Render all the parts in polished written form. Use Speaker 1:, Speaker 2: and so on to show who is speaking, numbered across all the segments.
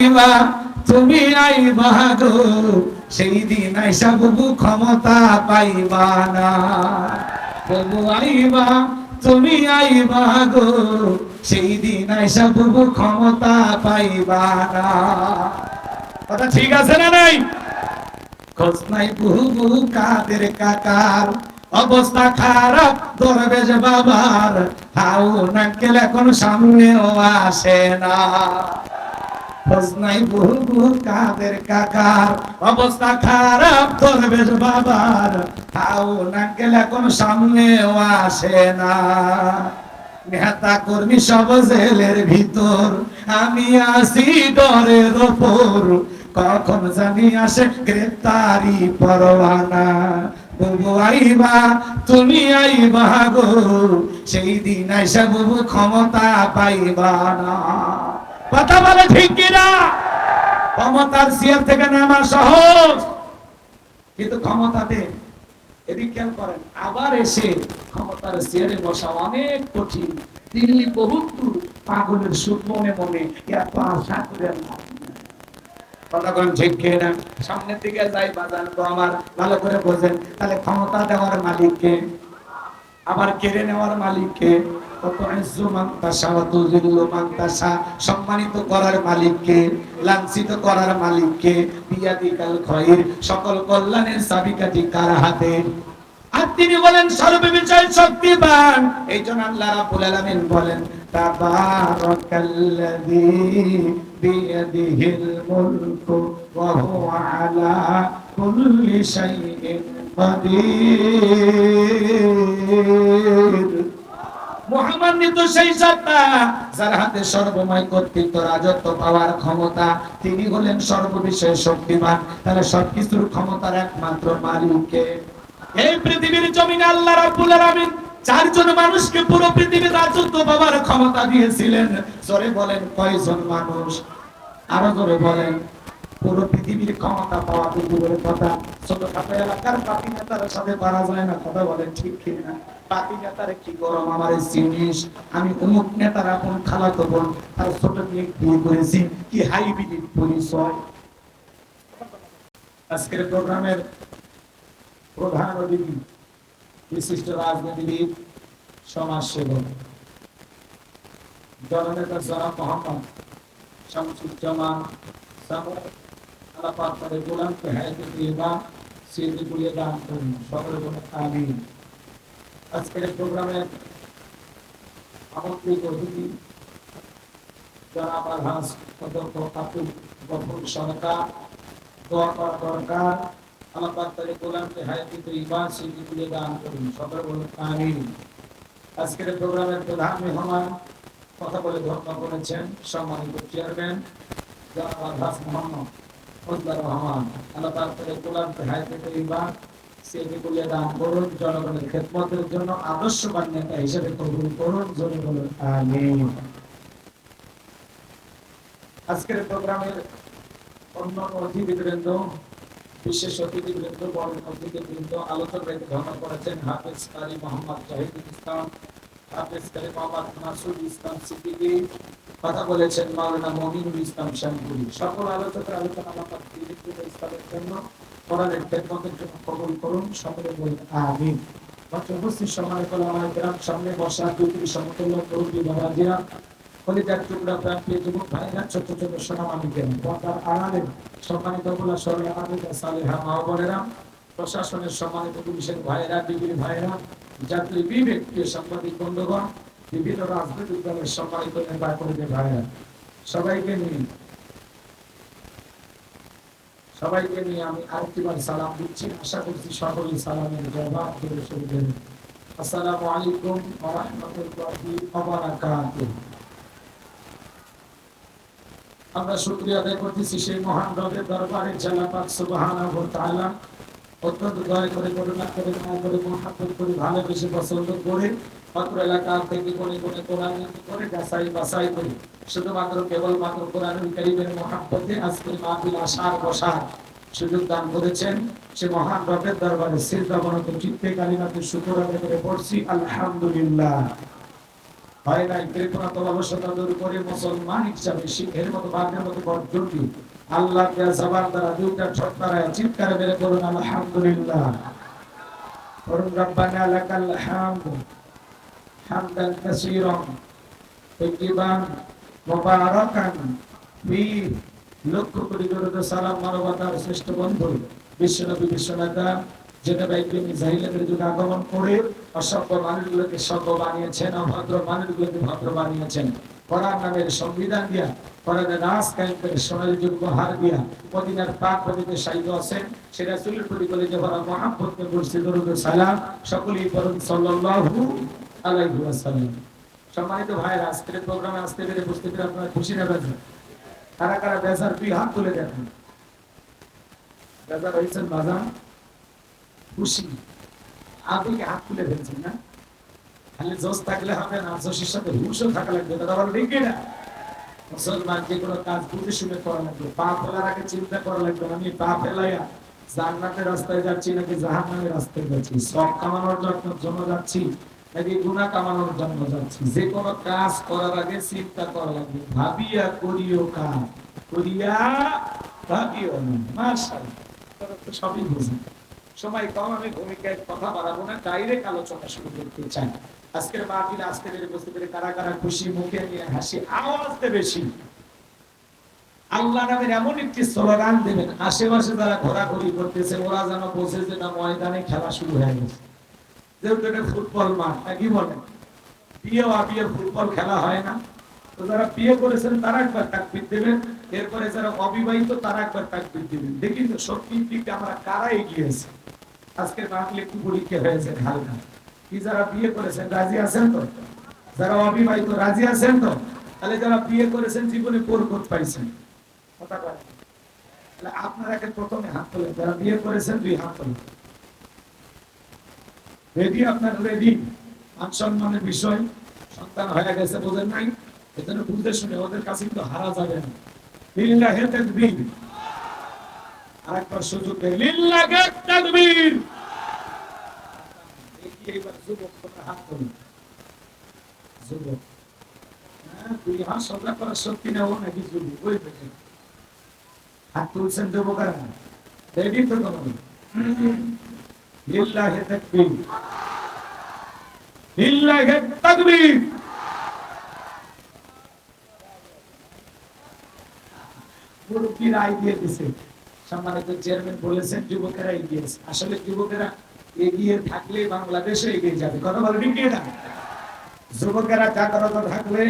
Speaker 1: আইবা তুমি আইবা গো, সেই দিন আইসা বুবু ক্ষমতা পাইবা না। বুবু আইবা তুমি আইবা গো, সেই দিন আইসা বুবু ক্ষমতা পাইবা না। কথা ঠিক আছে না নাই? খোঁজ নাই বুবু কাদের কাকার, অবস্থা খারাপ দরবেশ বাবার, হাউ নাকেল এখন সামনেও আসে না। খোঁজ নাই বুবু কাদের কাকার, অবস্থা খারাপ দরবেশ বাবার, হাউ নাকেল এখন সামনেও আসে না। নেতা কর্মী সব জেলের ভিতর, আমি আসি ডরের ওপর, কখন জানি আসে গ্রেপ্তারি পরোয়ানা। বুবু আইবা তুমি আইবা গো, সেই দিন আইসা বুবু ক্ষমতা পাইবা না। কথা বলে ঠিক কিনা? ক্ষমতার চেয়ার থেকে নামা সহজ, কিন্তু ক্ষমতাতে এদিক খেয়াল করেন, আবার এসে ক্ষমতার চেয়ারে বসা অনেক কঠিন। দিল্লি বহুত দূর, পাগলের সুখ মনে মনে এত আশা করে কথা কোন ঠিক কিনা? সামনের দিকে যাই বাজান তো আমার, ভালো করে বোঝেন। তাহলে ক্ষমতা দেওয়ার মালিককে, আবার কেড়ে নেওয়ার মালিককে, সম্মানিত করার মালিককে, লাঞ্ছিত করার মালিককে, বিয়াদিকাল খয়র, সকল কল্যাণের চাবিকাঠি কার হাতে? আর তিনি বলেন সর্ববিষয় শক্তিমান। এই জন্য আল্লাহ রাব্বুল আলামিন বলেন তাবারাকাল্লাযী বিয়াদিহিল মুলকু ওয়া হুয়া আলা কুল্লি শাইইন কাদির। মহামান্বিত সেই সত্তা যার হাতে সর্বময় কর্তৃত্ব, রাজত্ব, পাওয়ার ক্ষমতা, তিনি হলেন সর্ববিষয়ে শক্তিমান। তাহলে সবকিছুর ক্ষমতার একমাত্র মালিককে। এই পৃথিবীর জমিনে আল্লাহ রাব্বুল আলামিন চারজন মানুষকে পুরো পৃথিবীর রাজত্ব পাওয়ার ক্ষমতা দিয়েছিলেন। জোরে বলেন কয়জন মানুষ? আরো জোরে বলেন। পুরো পৃথিবীর ক্ষমতা পাওয়া তো দূরের কথা, ছোটখাটো এলাকার পাতি নেতার সাথে পারা যায় না। কথা বলেন ঠিক কিনা? পাতি নেতারে কি গরম আমার জিনিস, আমি অমুক নেতার আপন খালাতো বোন, তার ছোট মেয়ে বিয়ে করেছি, কি হাইব্রিড পরিচয়। আজকের প্রোগ্রামের প্রধান অতিথি বিশিষ্ট রাজনীতিবিদ, সমাজসেবক, জননেতা জনাব মোহাম্মদ শামসুজ্জামান সামুদ, আল্লাহ পাক তাদের গোলামকে হায়াতে তৈয়বা সিদ্দিক বলিয়ে দান করুন। সকলে বলুন আমিন। আজকের প্রোগ্রামের আমন্ত্রিত অতিথি জনাব আলহাজ অধ্যক্ষ আব্দুল গফুর সরকার, দোয়া করা দরকার, আল্লাহ পাক তাদের গোলামকে হায়াতে তৈয়বা সিদ্দিক বলিয়ে দান করুন। সকলে বলুন আমিন। আজকের প্রোগ্রামের প্রধান মেহমান কথা বলে ধন্যবাদ করেছেন সম্মানিত চেয়ারম্যান জনাব আলহাজ মোহাম্মদ ফজলুর রহমান, আল্লাহ পাক তাদের গোলামকে হায়াতে তৈয়বা সিদ্দিক বলিয়ে দান করুন, জনগণের খেদমতের জন্য আদর্শবান নেতা হিসেবে কবুল করুন। জোরে বলুন আমিন। আজকের প্রোগ্রামের অন্যান্য অতিথিবৃন্দ, বিশেষ অতিথিবৃন্দ, বড় অতিথিবৃন্দ, আলোচনায় ধর্ম করেছেন হাফেজ কারি মোহাম্মদ জাহিদুল ইসলাম, হাফেজ কারি মোহাম্মদ মাসুদ ইসলাম সিদ্দিকী, কথা বলেছেন মাওলানা মমিনুল ইসলাম শামপুরি। সকল আলোচকের আলোচনা আমার ইসলামের জন্য, কোরআনের খেদমতের জন্য কবুল করুন। সকলে বলুন আমিন। উপস্থিত সম্মানিত ওলামায়ে কেরাম, সামনে বসা দুটি সমতুল্য মুরব্বি বাবাজিরা, কলিজার টুকরা প্রান্তীয় যুবক ভাইরা, ছোট ছোট সোনামানিকেরা, পর্দার আড়ালে সম্মানিত ওলামা সরকার সালেহা মা বোনেরা, প্রশাসনের সম্মানিত পুলিশের ভাইরা, ডিবির ভাইরা, জাতীয় বিবেক সাংবাদিক বন্ধুগণ, বিভিন্ন রাজনৈতিক দলের সম্মানিত নেতা কর্মীদের ভাইরা, সবাইকে নিয়ে আমি আরেকটিবার সালাম দিচ্ছি। আশা করছি সকলেই সালামের জবাব দিয়ে শুরু। আসসালামু আলাইকুম ওয়া রাহমাতুল্লাহি ওয়া বারাকাতুহু। আমরা শুকরিয়া আদায় করতেছি সেই মহান রবের দরবারে, আল্লাহ পাক সুবহানাহু ওয়া তাআলা অত্যন্ত দয়া করে, করুণা করে, মায়া করে, মহব্বত করে, ভালোবেসে, পছন্দ করে, মাত্র এলাকা থেকে কোণে কোণে কোরআন করে যাচাই বাছাই করে শুধুমাত্র কেবলমাত্র কোরআনুল কারীমের মহব্বতে আজকের মাহফিল আসার বসার সুযোগ দান করেছেন। সে মহান রবের দরবারে সিজদাবনত চিত্তে কালিমাতে শুকর আদায় করে পড়ছি আলহামদুলিল্লাহ। হয় নাই কৃপণা তলাবশতা দূর করে মুসলমান হিসাবে শিখের মতো বাঘের মতো বর্জন দিই আল্লাহ জবান দ্বারা দুইটা ছটকারায় চিৎকার বের করুন আলহামদুলিল্লাহ করুন রব্বানা লাকাল হামদ হামদান কাসীরান তাইয়িবান মুবারাকান ফি লক্ষ কোটি দরুদ সালাম মানবতার শ্রেষ্ঠ বন্ধু বিশ্বনবী বিশ্বনেতা যেটা বাইবেল ইসরায়েলের যুগে আগমন করে অসভ্য মানুষগুলোকে সভ্য বানিয়েছেন অভদ্র মানুষগুলোকে ভদ্র বানিয়েছেন কোরআন নামের সংবিধান দিয়া কোরআনের রাজ কায়েম করে সোনালী যুগ উপহার দিয়া মদিনার পাক পবিত্র শাহীদ হোসেন সেটা রাসূলের প্রতি বলে যে ভরা মহব্বতে বলছি দরুদ সালাম সকলেই পড়ুন সাল্লাল্লাহু আলাইহি ওয়াসাল্লাম। সম্মানিত ভাইরা, আজকের প্রোগ্রামে আসতে পেরে বুঝতে পেরে আপনারা খুশি না বেজার? কারা কারা বেজার দুই হাত তুলে দেখেন। বেজার হয়েছেন বাজান? খুশি? আপনি কি হাত তুলে ফেলছেন না? খালি জোশ থাকলে হবে না, জোশের সাথে হুশও থাকা লাগবে। কথা বলো ঠিক না? মুসলমান যে কোনো কাজ বুঝে শুনে করা লাগবে, পা ফেলার আগে চিন্তা করা লাগবে আমি পা ফেলাইয়া জান্নাতের রাস্তায় যাচ্ছি নাকি জাহান্নামের রাস্তায় যাচ্ছি, সব কামানোর জন্য যাচ্ছি নাকি গুনাহ কামানোর জন্য যাচ্ছি। যে কোনো কাজ করার আগে চিন্তা করা লাগবে, ভাবিয়া করিও কাজ, করিয়া ভাবিও না। মাশাআল্লাহ, তো সবই বুঝি। সময় কম, আমি ভূমিকায় কথা বাড়াবো না, ডাইরেক্ট আলোচনা শুরু করতে চাই। আজকের মাহফিলে আসতে পেরে বুঝতে পেরে কারা কারা খুশি, মুখে নিয়ে হাসি, আওয়াজতে বেশি। আল্লাহ নামের এমন একটি স্লোগান দেবেন, আশেপাশে যারা ঘোরাঘুরি করতেছে ওরা যেন বোঝে যে না ময়দানে খেলা শুরু হয়ে গেছে। যেহেতু এটা ফুটবল মাঠ, কি বলেন? বিয়ে আবিয়ে ফুটবল খেলা হয় না? তো যারা বিয়ে করেছেন তারা একবার তাকবীর দেবেন, এরপরে যারা অবিবাহিত তারা একবার তাকবীর দিবেন। দেখি তো সত্যির দিকে আমরা কারা এগিয়ে আছি। আজকের মাহফিলে একটু পরীক্ষা হয়েছে হালকা। কি যারা বিয়ে করেছেন রাজি আছেন তো? যারা অবিবাহিত রাজি আছেন তো? তাহলে যারা বিয়ে করেছেন জীবনে বরকত পাইছেন। কথা বলেন। তাহলে আপনারা প্রথমে হাত তোলেন, যারা বিয়ে করেছেন দুই হাত তোলেন। রেডি? আপনার রেডি? মান সম্মানের বিষয়, সন্তান হয়ে গেছে বোঝেন নাই, এজন্য বুঝতে শুনে ওদের কাছে কিন্তু হারা যাবে না। লিল্লাহি তাকবীর। আরেকবার সুযোগ দেন, লিল্লাহি তাকবীর। এইবার যুবক তোমরা হাত তোলেন। যুবক, হ্যাঁ, দুই হাত সোজা করা শক্তি নেও নাকি যুবক? ওই দেখে হাত তুলছেন যুবকেরা, রেডি তো তোমাদের? লিল্লাহি তাকবীর, লিল্লাহি তাকবীর। মুরব্বীরা আইডিয়া দিয়েছে, সম্মানিত চেয়ারম্যান বলেছেন যুবকেরা এগিয়ে আছে। আসলে যুবকেরা এগিয়ে থাকলে বাংলাদেশে এগিয়ে যাবে। কথা বলে ঠিক না? যুবকেরা জাগ্রত থাকলে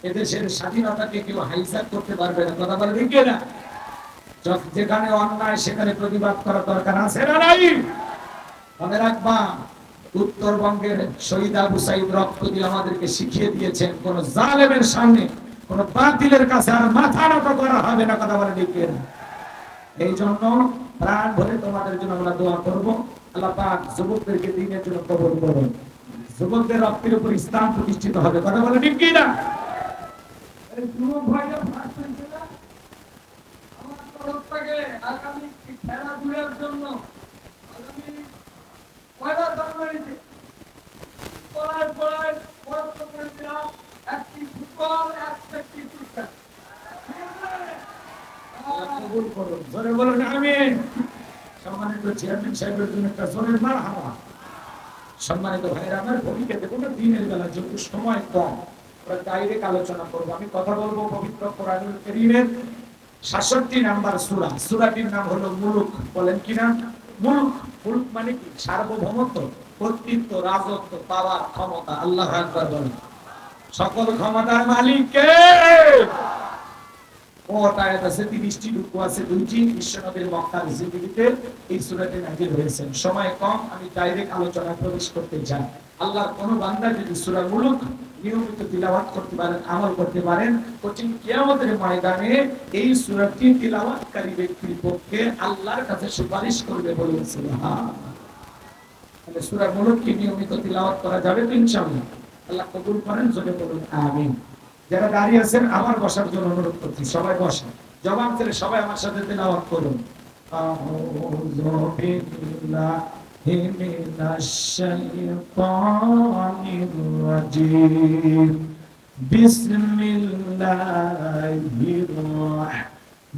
Speaker 1: এদেশের স্বাধীনতাকে কেউ হাইজ্যাক করতে পারবে না। কথা বলে ঠিক না? যেখানে অন্যায় সেখানে প্রতিবাদ করা দরকার আছে না নাই? মনে রাখবা, উত্তরবঙ্গের শহীদ আবু সাইদ রক্ত দিয়ে আমাদেরকে শিখিয়ে দিয়েছেন কোন জালেমের সামনে, কোন বাতিলের কাছে আর মাথা নত করা হবে না। কথা বলে ঠিক না? এই জন্য প্রাণ ভরে তোমাদের জন্য আমরা দোয়া করব। আল্লাহ পাক যুবকদেরকে দ্বীনের জন্য কবুল করুন। যুবকদের রক্তের উপর ইসলাম প্রতিষ্ঠিত হবে। কথা বলে ঠিক কি না? যুবক ভাইরা ভাষণ ছিল আমার তরফ থেকে আগামী খেলাধুলার জন্য আগামী পয়লা জানুয়ারিতে পড়ায় বরাদ্দ করে দিলাম একটি ফুটবল, একটি ক্রিকেট। কবুল করুন, জোরে বলুন আমিন। সম্মানিত চেয়ারম্যান সাহেবের জন্য একটা জোরের মারহাবা। সম্মানিত ভাইরা, আমার ভূমিকা দেবো না, দিনের বেলা যেহেতু সময় কম, ডাইরেক্ট আলোচনা করবো। আমি কথা বলবো পবিত্র কোরআনুল কারীমের ৬৭ নাম্বার সূরা। সূরাটির নাম হলো মুলুক। বলেন কি নাম? মুলুক। মুলুক মানে কি? সার্বভৌমত্ব, কর্তৃত্ব, রাজত্ব, পাওয়ার, ক্ষমতা। আল্লাহু আকবার বলেন। সকল ক্ষমতার মালিক কে? আয়াত আছে ৩০টি, রুকু আছে ২টি। বিশ্বনবীর মক্কার জিন্দেগিতে এই সূরাটি নাযিল হয়েছে। সময় কম, আমি ডাইরেক্ট আলোচনায় প্রবেশ করতে চাই। আল্লাহর কোন বান্দা যদি সূরা মুলুক নিয়মিত তিলাওয়াত করতে পারেন, আমল করতে পারেন, কঠিন কিয়ামতের ময়দানে এই সূরাটি তিলাওয়াতকারী ব্যক্তির পক্ষে আল্লাহর কাছে সুপারিশ করবে। বলুন সুবহানাল্লাহ। তাহলে সূরা মুলুক কি নিয়মিত তিলাওয়াত করা যাবে তো ইনশাআল্লাহ? আল্লাহ কবুল করেন, জোরে বলুন আমিন। যারা দাঁড়িয়ে আছেন আমার বসার জন্য অনুরোধ করছি, সবাই বসেন। জবান ছেড়ে সবাই আমার সাথে তেলাওয়াত করুন। আউযু বিল্লাহি মিনাশ শাইতানির রাজিম। বিসমিল্লাহির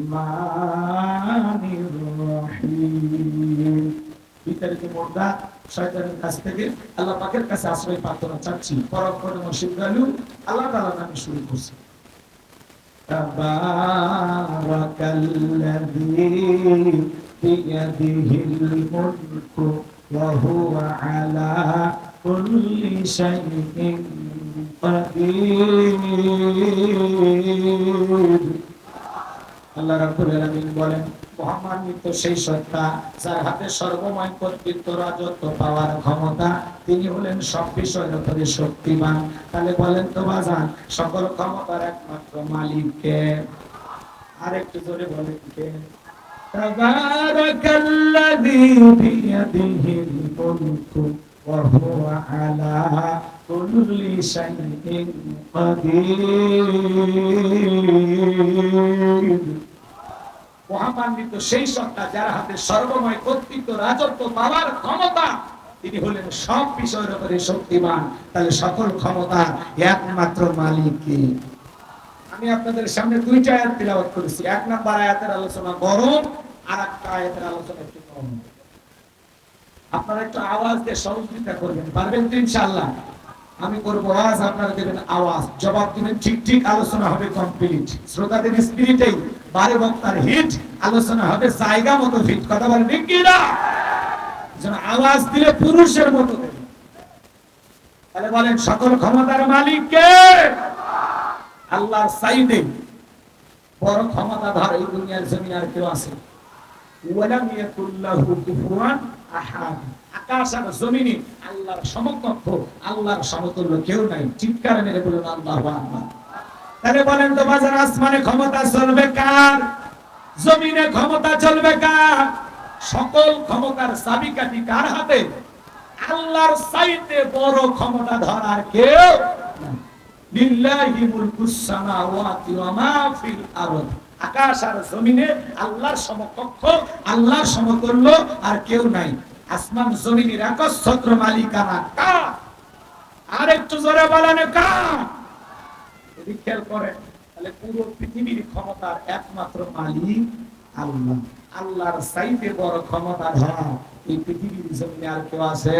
Speaker 1: রহমানির রহিম। বিতাড়িত মুর্দা শয়তানের কাছ থেকে আল্লাহ পাকের কাছে আশ্রয় প্রার্থনা চাচ্ছি। পরম মশিবগালু আল্লাহ তাআলা নামে শুরু করছি। তাবারাকাল্লাযী বিয়াদিহিল মুলকু ওয়া হুয়া আলা কুল্লি শাইইন কাদির। আল্লাহ রাব্বুল আলামিন বলেন, মহামান্বিত সেই সত্তা যার হাতে সর্বময় কর্তৃত্ব, রাজত্ব, পাওয়ার ক্ষমতা, তিনি হলেন সব বিষয়ের উপরে শক্তিমান। তাহলে বলেন তো বাজান, সকল ক্ষমতার একমাত্র মালিক কে? আরেকটু জোরে বলেন কে? তাবারাকাল্লাযী বিয়াদিহিল মুলকু ওয়া হুয়া আলা কুল্লি শাইইন কাদির। মহামান্বিত সেই সত্তা যার হাতে সর্বময় কর্তৃত্ব, রাজত্ব, পাওয়ার ক্ষমতা, তিনি হলেন সব বিষয়ের উপরে শক্তিমান। তাহলে সকল ক্ষমতা একমাত্র মালিক কে? আমি আপনাদের সামনে দুইটা আয়াত তিলাওয়াত করেছি। এক নাম্বার আয়াতের আলোচনা গরম, আর একটা আয়াতের আলোচনা একটু কম। আপনারা একটু আওয়াজ দিয়ে সহযোগিতা করবেন, পারবেন তো ইনশাআল্লাহ? আমি করবো আওয়াজ, আপনারা দেবেন আওয়াজ, জবাব দিবেন ঠিক ঠিক, আলোচনা হবে কমপ্লিট। শ্রোতাদের স্পিরিটেই বারে বক্তার হিট, আলোচনা হবে জায়গা মতো ফিট। কথা বলেন ঠিক কি না? যেন আওয়াজ দিলে পুরুষের মতো দেবেন। তাহলে বলেন, সকল ক্ষমতার মালিক কে? আল্লাহর সাইডে বড় ক্ষমতাধর এই দুনিয়ার জমিনে আর কেউ আছে? ওয়ালাম ইয়াকুল্লাহু কুফুয়ান আহাদ। আকাশ আর জমিনে আল্লাহর সমকক্ষ, আল্লাহর সমতুল্য কেউ নাই। চিৎকার মেরে বলুন আল্লাহু আকবার। তাহলে বলেন তো বাজার, আসমানে ক্ষমতা চলবে কার? জমিনে ক্ষমতা চলবে কার? সকল ক্ষমতার চাবিকাঠি কার হাতে? আল্লাহর চাইতে বড় ক্ষমতা ধরার কেউ নাই। লিল্লাহি মুলকুস সামাওয়াতি ওয়া মা ফিল আরদ। আকাশ আর জমিনে আল্লাহর সমকক্ষ, আল্লাহর সমতুল্য আর কেউ নাই। আসমান জমিনের একচ্ছত্র মালিকানা কার? আর একটু জোরে বলেন কার? যদি খেয়াল করেন, তাহলে পুরো পৃথিবীর ক্ষমতার একমাত্র মালিক আল্লাহ। আল্লাহর চাইতে বড় ক্ষমতা ধরা এই পৃথিবীর জমিনে আর কেউ আছে?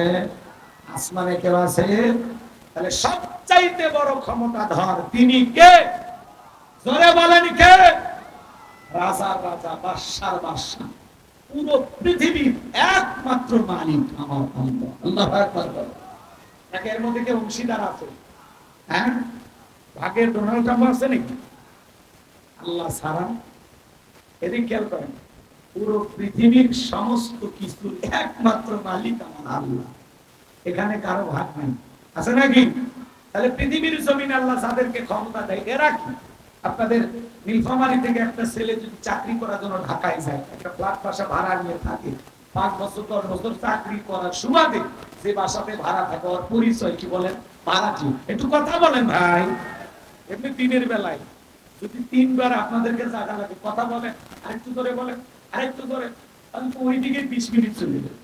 Speaker 1: আসমানে কেউ আছে? তাহলে সবচাইতে বড় ক্ষমতা ধর তিনি কে? জোরে বলেন কে? রাজার রাজা, বাদশার বাদশা, পুরো পৃথিবীর একমাত্র মালিক আমার আল্লাহ। আল্লাহু আকবার। এর মধ্যে কে অংশীদার আছে? হ্যাঁ, ভাগের ডোনাল্ড ট্রাম্প আছে নাকি? আল্লাহ ছাড়া। এদিকে খেয়াল করেন, পুরো পৃথিবীর সমস্ত কিছুর একমাত্র মালিক আমার আল্লাহ। এখানে কারো ভাগ নাই, আছে নাকি? তাহলে পৃথিবীর জমিনে আল্লাহ যাদেরকে ক্ষমতা দেয়, এরা কি? আপনাদের নীলফামারী থেকে একটা ছেলে যদি চাকরি করার জন্য ঢাকায় যায়, একটা ফ্ল্যাট বাসা ভাড়া নিয়ে থাকে, 5 বছর 10 বছর চাকরি করার সুবাদে যে বাসাতে ভাড়া থাকে, ওর পরিচয় কি বলেন? ভাড়াটি। একটু কথা বলেন ভাই। এমনি দিনের বেলায় যদি 3 বার আপনাদেরকে জায়গা লাগে, কথা বলেন, আরেকটু ধরে বলেন, আরেকটু ধরে, তাহলে তো ওই দিকে 20 মিনিট চলে যাবে।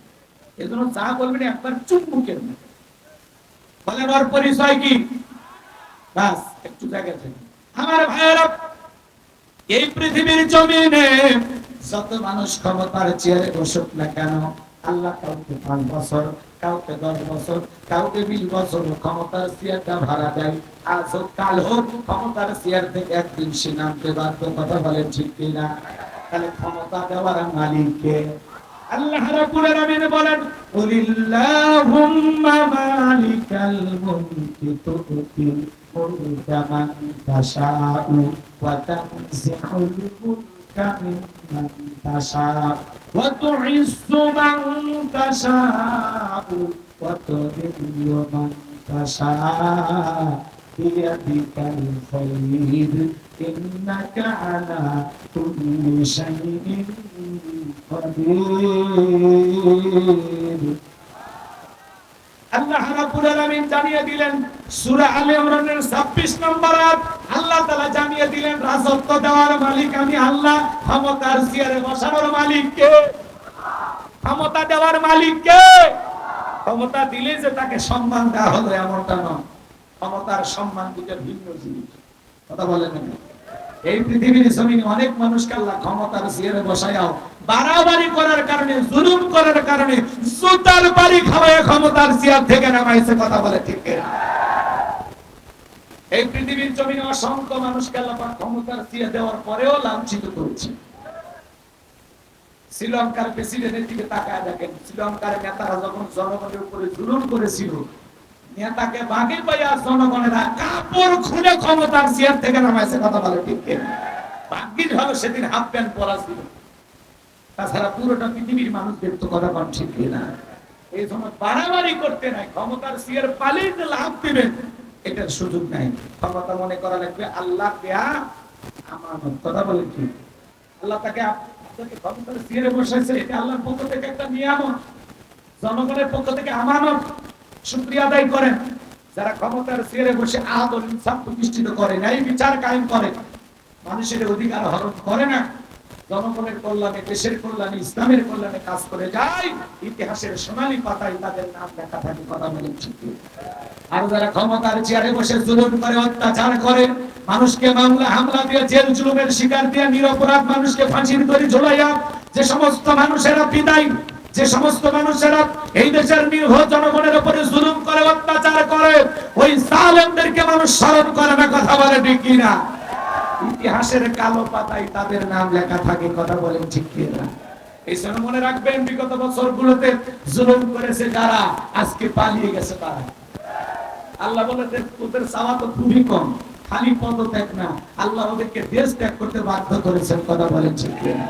Speaker 1: এজন্য যা বলবেন একবার চুপ মুখের মধ্যে বলেন, ওর পরিচয় কি? বাস একটু জায়গা থেকে। আমার ভাইয়েরা, এই পৃথিবীর জমিনে যত মানুষ ক্ষমতার চেয়ারে বসুক না কেন, আল্লাহ কাউকে 5 বছর, কাউকে 10 বছর, কাউকে 20 বছর ক্ষমতার চেয়ারটা ভাড়া দেয়। আজ হোক কাল হোক ক্ষমতার চেয়ার থেকে একদিন সে নামতে বাধ্য। কথা বলেন ঠিক কিনা? তাহলে ক্ষমতা দেওয়ার মালিক কে? আল্লাহ রাব্বুল আলামিন বলেন, কুলিল্লাহুম্মা মালিকাল মুলকি তুতিল মুলকা মান তাশাউ ওয়া তানজিউল মুলকা মিম্মান তাশাউ ওয়া তুইজ্জু মান তাশাউ ওয়া তুযিল্লু মান তাশাউ বিয়াদিকাল খায়র ইন্নাকা আলা কুল্লি শাইইন কাদির। আল্লাহ রাব্বুল আলামিন জানিয়ে দিলেন সূরা আলে ইমরানের 26 নম্বর আয়াত, আল্লাহ তাআলা জানিয়ে দিলেন রাজত্ব দেওয়ার মালিক আমি আল্লাহ, ক্ষমতার চেয়ারে বসানোর মালিক কে? ক্ষমতা দেওয়ার মালিক কে? ক্ষমতা দিলে যে তাকে সম্মান দেওয়া হলো এমনটা নয়। ক্ষমতার সম্মান দিতে ভিন্ন জিনিস। কথা বলেন না? এই পৃথিবীর জমিনে অনেক মানুষকে আল্লাহ ক্ষমতার চেয়ারে বসায়াও বাড়াবাড়ি করার কারণে, জুলুম করার কারণে জুতার বাড়ি খাওয়ায় ক্ষমতার চেয়ার থেকে নামাইছে। কথা বলে ঠিক কিনা? এই পৃথিবীর জমিনে অসংখ্য মানুষকে আল্লাহ ক্ষমতার চেয়ার দেওয়ার পরেও লাঞ্ছিত করেছে। শ্রীলঙ্কার প্রেসিডেন্টের দিকে তাকায় দেখেন, শ্রীলঙ্কার নেতারা যখন জনগণের উপরে জুলুম করেছিল, নেতাকে বাগে পাইয়া জনগণেরা কাপড় খুলে ক্ষমতার চেয়ার থেকে নামাইছে। কথা বলে ঠিক কিনা? ভাগ্যিস ভালো সেদিন হাফ প্যান্ট পরা ছিল, তাছাড়া পুরোটা পৃথিবীর মানুষ দেখতো। কথা বল ঠিক কিনা? এই সময় বাড়াবাড়ি করতে নাই, ক্ষমতার চেয়ার পালিয়ে লাভ দিবেন এটার সুযোগ নাই। ক্ষমতা মনে করা লাগবে আল্লাহ দেয়া আমানত। কথা বলে ঠিক? আল্লাহ তাকে ক্ষমতার চেয়ারে বসাইছে, এটা আল্লাহর পক্ষ থেকে একটা নিয়ামত, জনগণের পক্ষ থেকে আমানত। শুকরিয়া আদায় করেন। যারা ক্ষমতার চেয়ারে বসে আদল ইনসাফ প্রতিষ্ঠিত করে, ন্যায় বিচার কায়েম করে, মানুষের অধিকার হরণ করে না, জনগণের কল্যাণে, দেশের কল্যাণে, ইসলামের কল্যাণে কাজ করে যায়, ইতিহাসের সোনালী পাতায় তাদের নাম লেখা থাকে। কথা বলেন ঠিক? আর যারা ক্ষমতার চেয়ারে বসে জুলুম করে, অত্যাচার করে, মানুষকে মামলা হামলা দিয়ে জেল জুলুমের শিকার দিয়ে নিরপরাধ মানুষকে ফাঁসির দড়ি ঝুলাইয়া যে সমস্ত মানুষেরা বিদায়, যে সমস্ত মানুষেরা এই দেশের নিরীহ জনগণের উপরে জুলুম করে, অত্যাচার করে, ওই জালেমদেরকে মানুষ স্মরণ করে না। কথা বলে ঠিক কিনা? ইতিহাসের কালো পাতায় তাদের নাম লেখা থাকে। কথা বলেন ঠিক কিনা? এই জন্য মনে রাখবেন, বিগত বছরগুলোতে জুলুম করেছে যারা, আজকে পালিয়ে গেছে তারা। আল্লাহ বলে ওদের চাওয়া তো খুবই কম, খালি পদত্যাগ না, আল্লাহ ওদেরকে দেশ ত্যাগ করতে বাধ্য করেছেন। কথা বলেন ঠিক কিনা?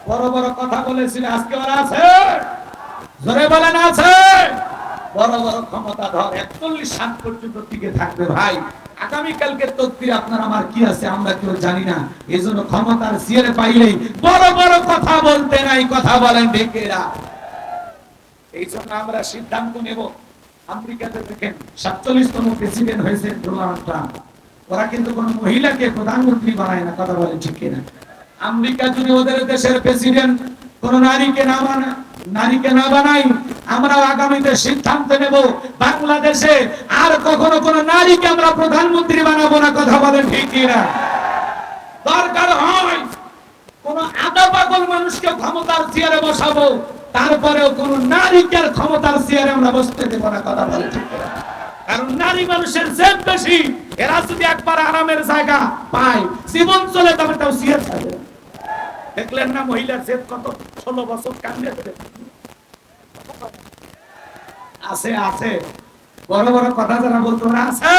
Speaker 1: বড় বড় কথা বলেছিল, আজকে ওরা আছে, জোরে বলেন আছে। বড় বড় ক্ষমতা ধর 41 সাল পর্যন্ত টিকে থাকবে ভাই। আগামীকালকে তকদির আপনার আমার কি আছে আমরা কেউ জানি না। এজন্য ক্ষমতার চেয়ারে পাইলেই বড় বড় কথা বলতে নাই। কথা বলেন ঢেকেরা। এই জন্য আমরা সিদ্ধান্ত নেব, আমেরিকাতে দেখেন 47তম প্রেসিডেন্ট হয়েছে ডোনাল্ড ট্রাম্প। ওরা কিন্তু কোন মহিলাকে প্রধানমন্ত্রী বানায় না। কথা বলেন ঠিক কিনা? আমেরিকা যদি ওদের দেশের প্রেসিডেন্ট কোন নারীকে না বানাই, আমরা আগামীতে সিদ্ধান্ত নেব বাংলাদেশে আর কখনো কোন নারীকে আমরা প্রধানমন্ত্রী বানাবো না। কথা বলেন ঠিক কিনা? দরকার হয় কোন আধা পাগল মানুষকে ক্ষমতার চেয়ারে বসাবো, তারপরেও কোন নারীকে ক্ষমতার চেয়ারে আমরা বসতে দেব না। কথা বলেন ঠিক কিনা? কারণ নারী মানুষের জেদ বেশি, এরা যদি একবার আরামের জায়গা পায়, জীবন চলে তবে তাও চেয়ার থাকবে। দেখলেন না মহিলার জেদ কত? 16 বছর কান্দে আছে আছে। বড় বড় কথা যারা বলতো না আছে।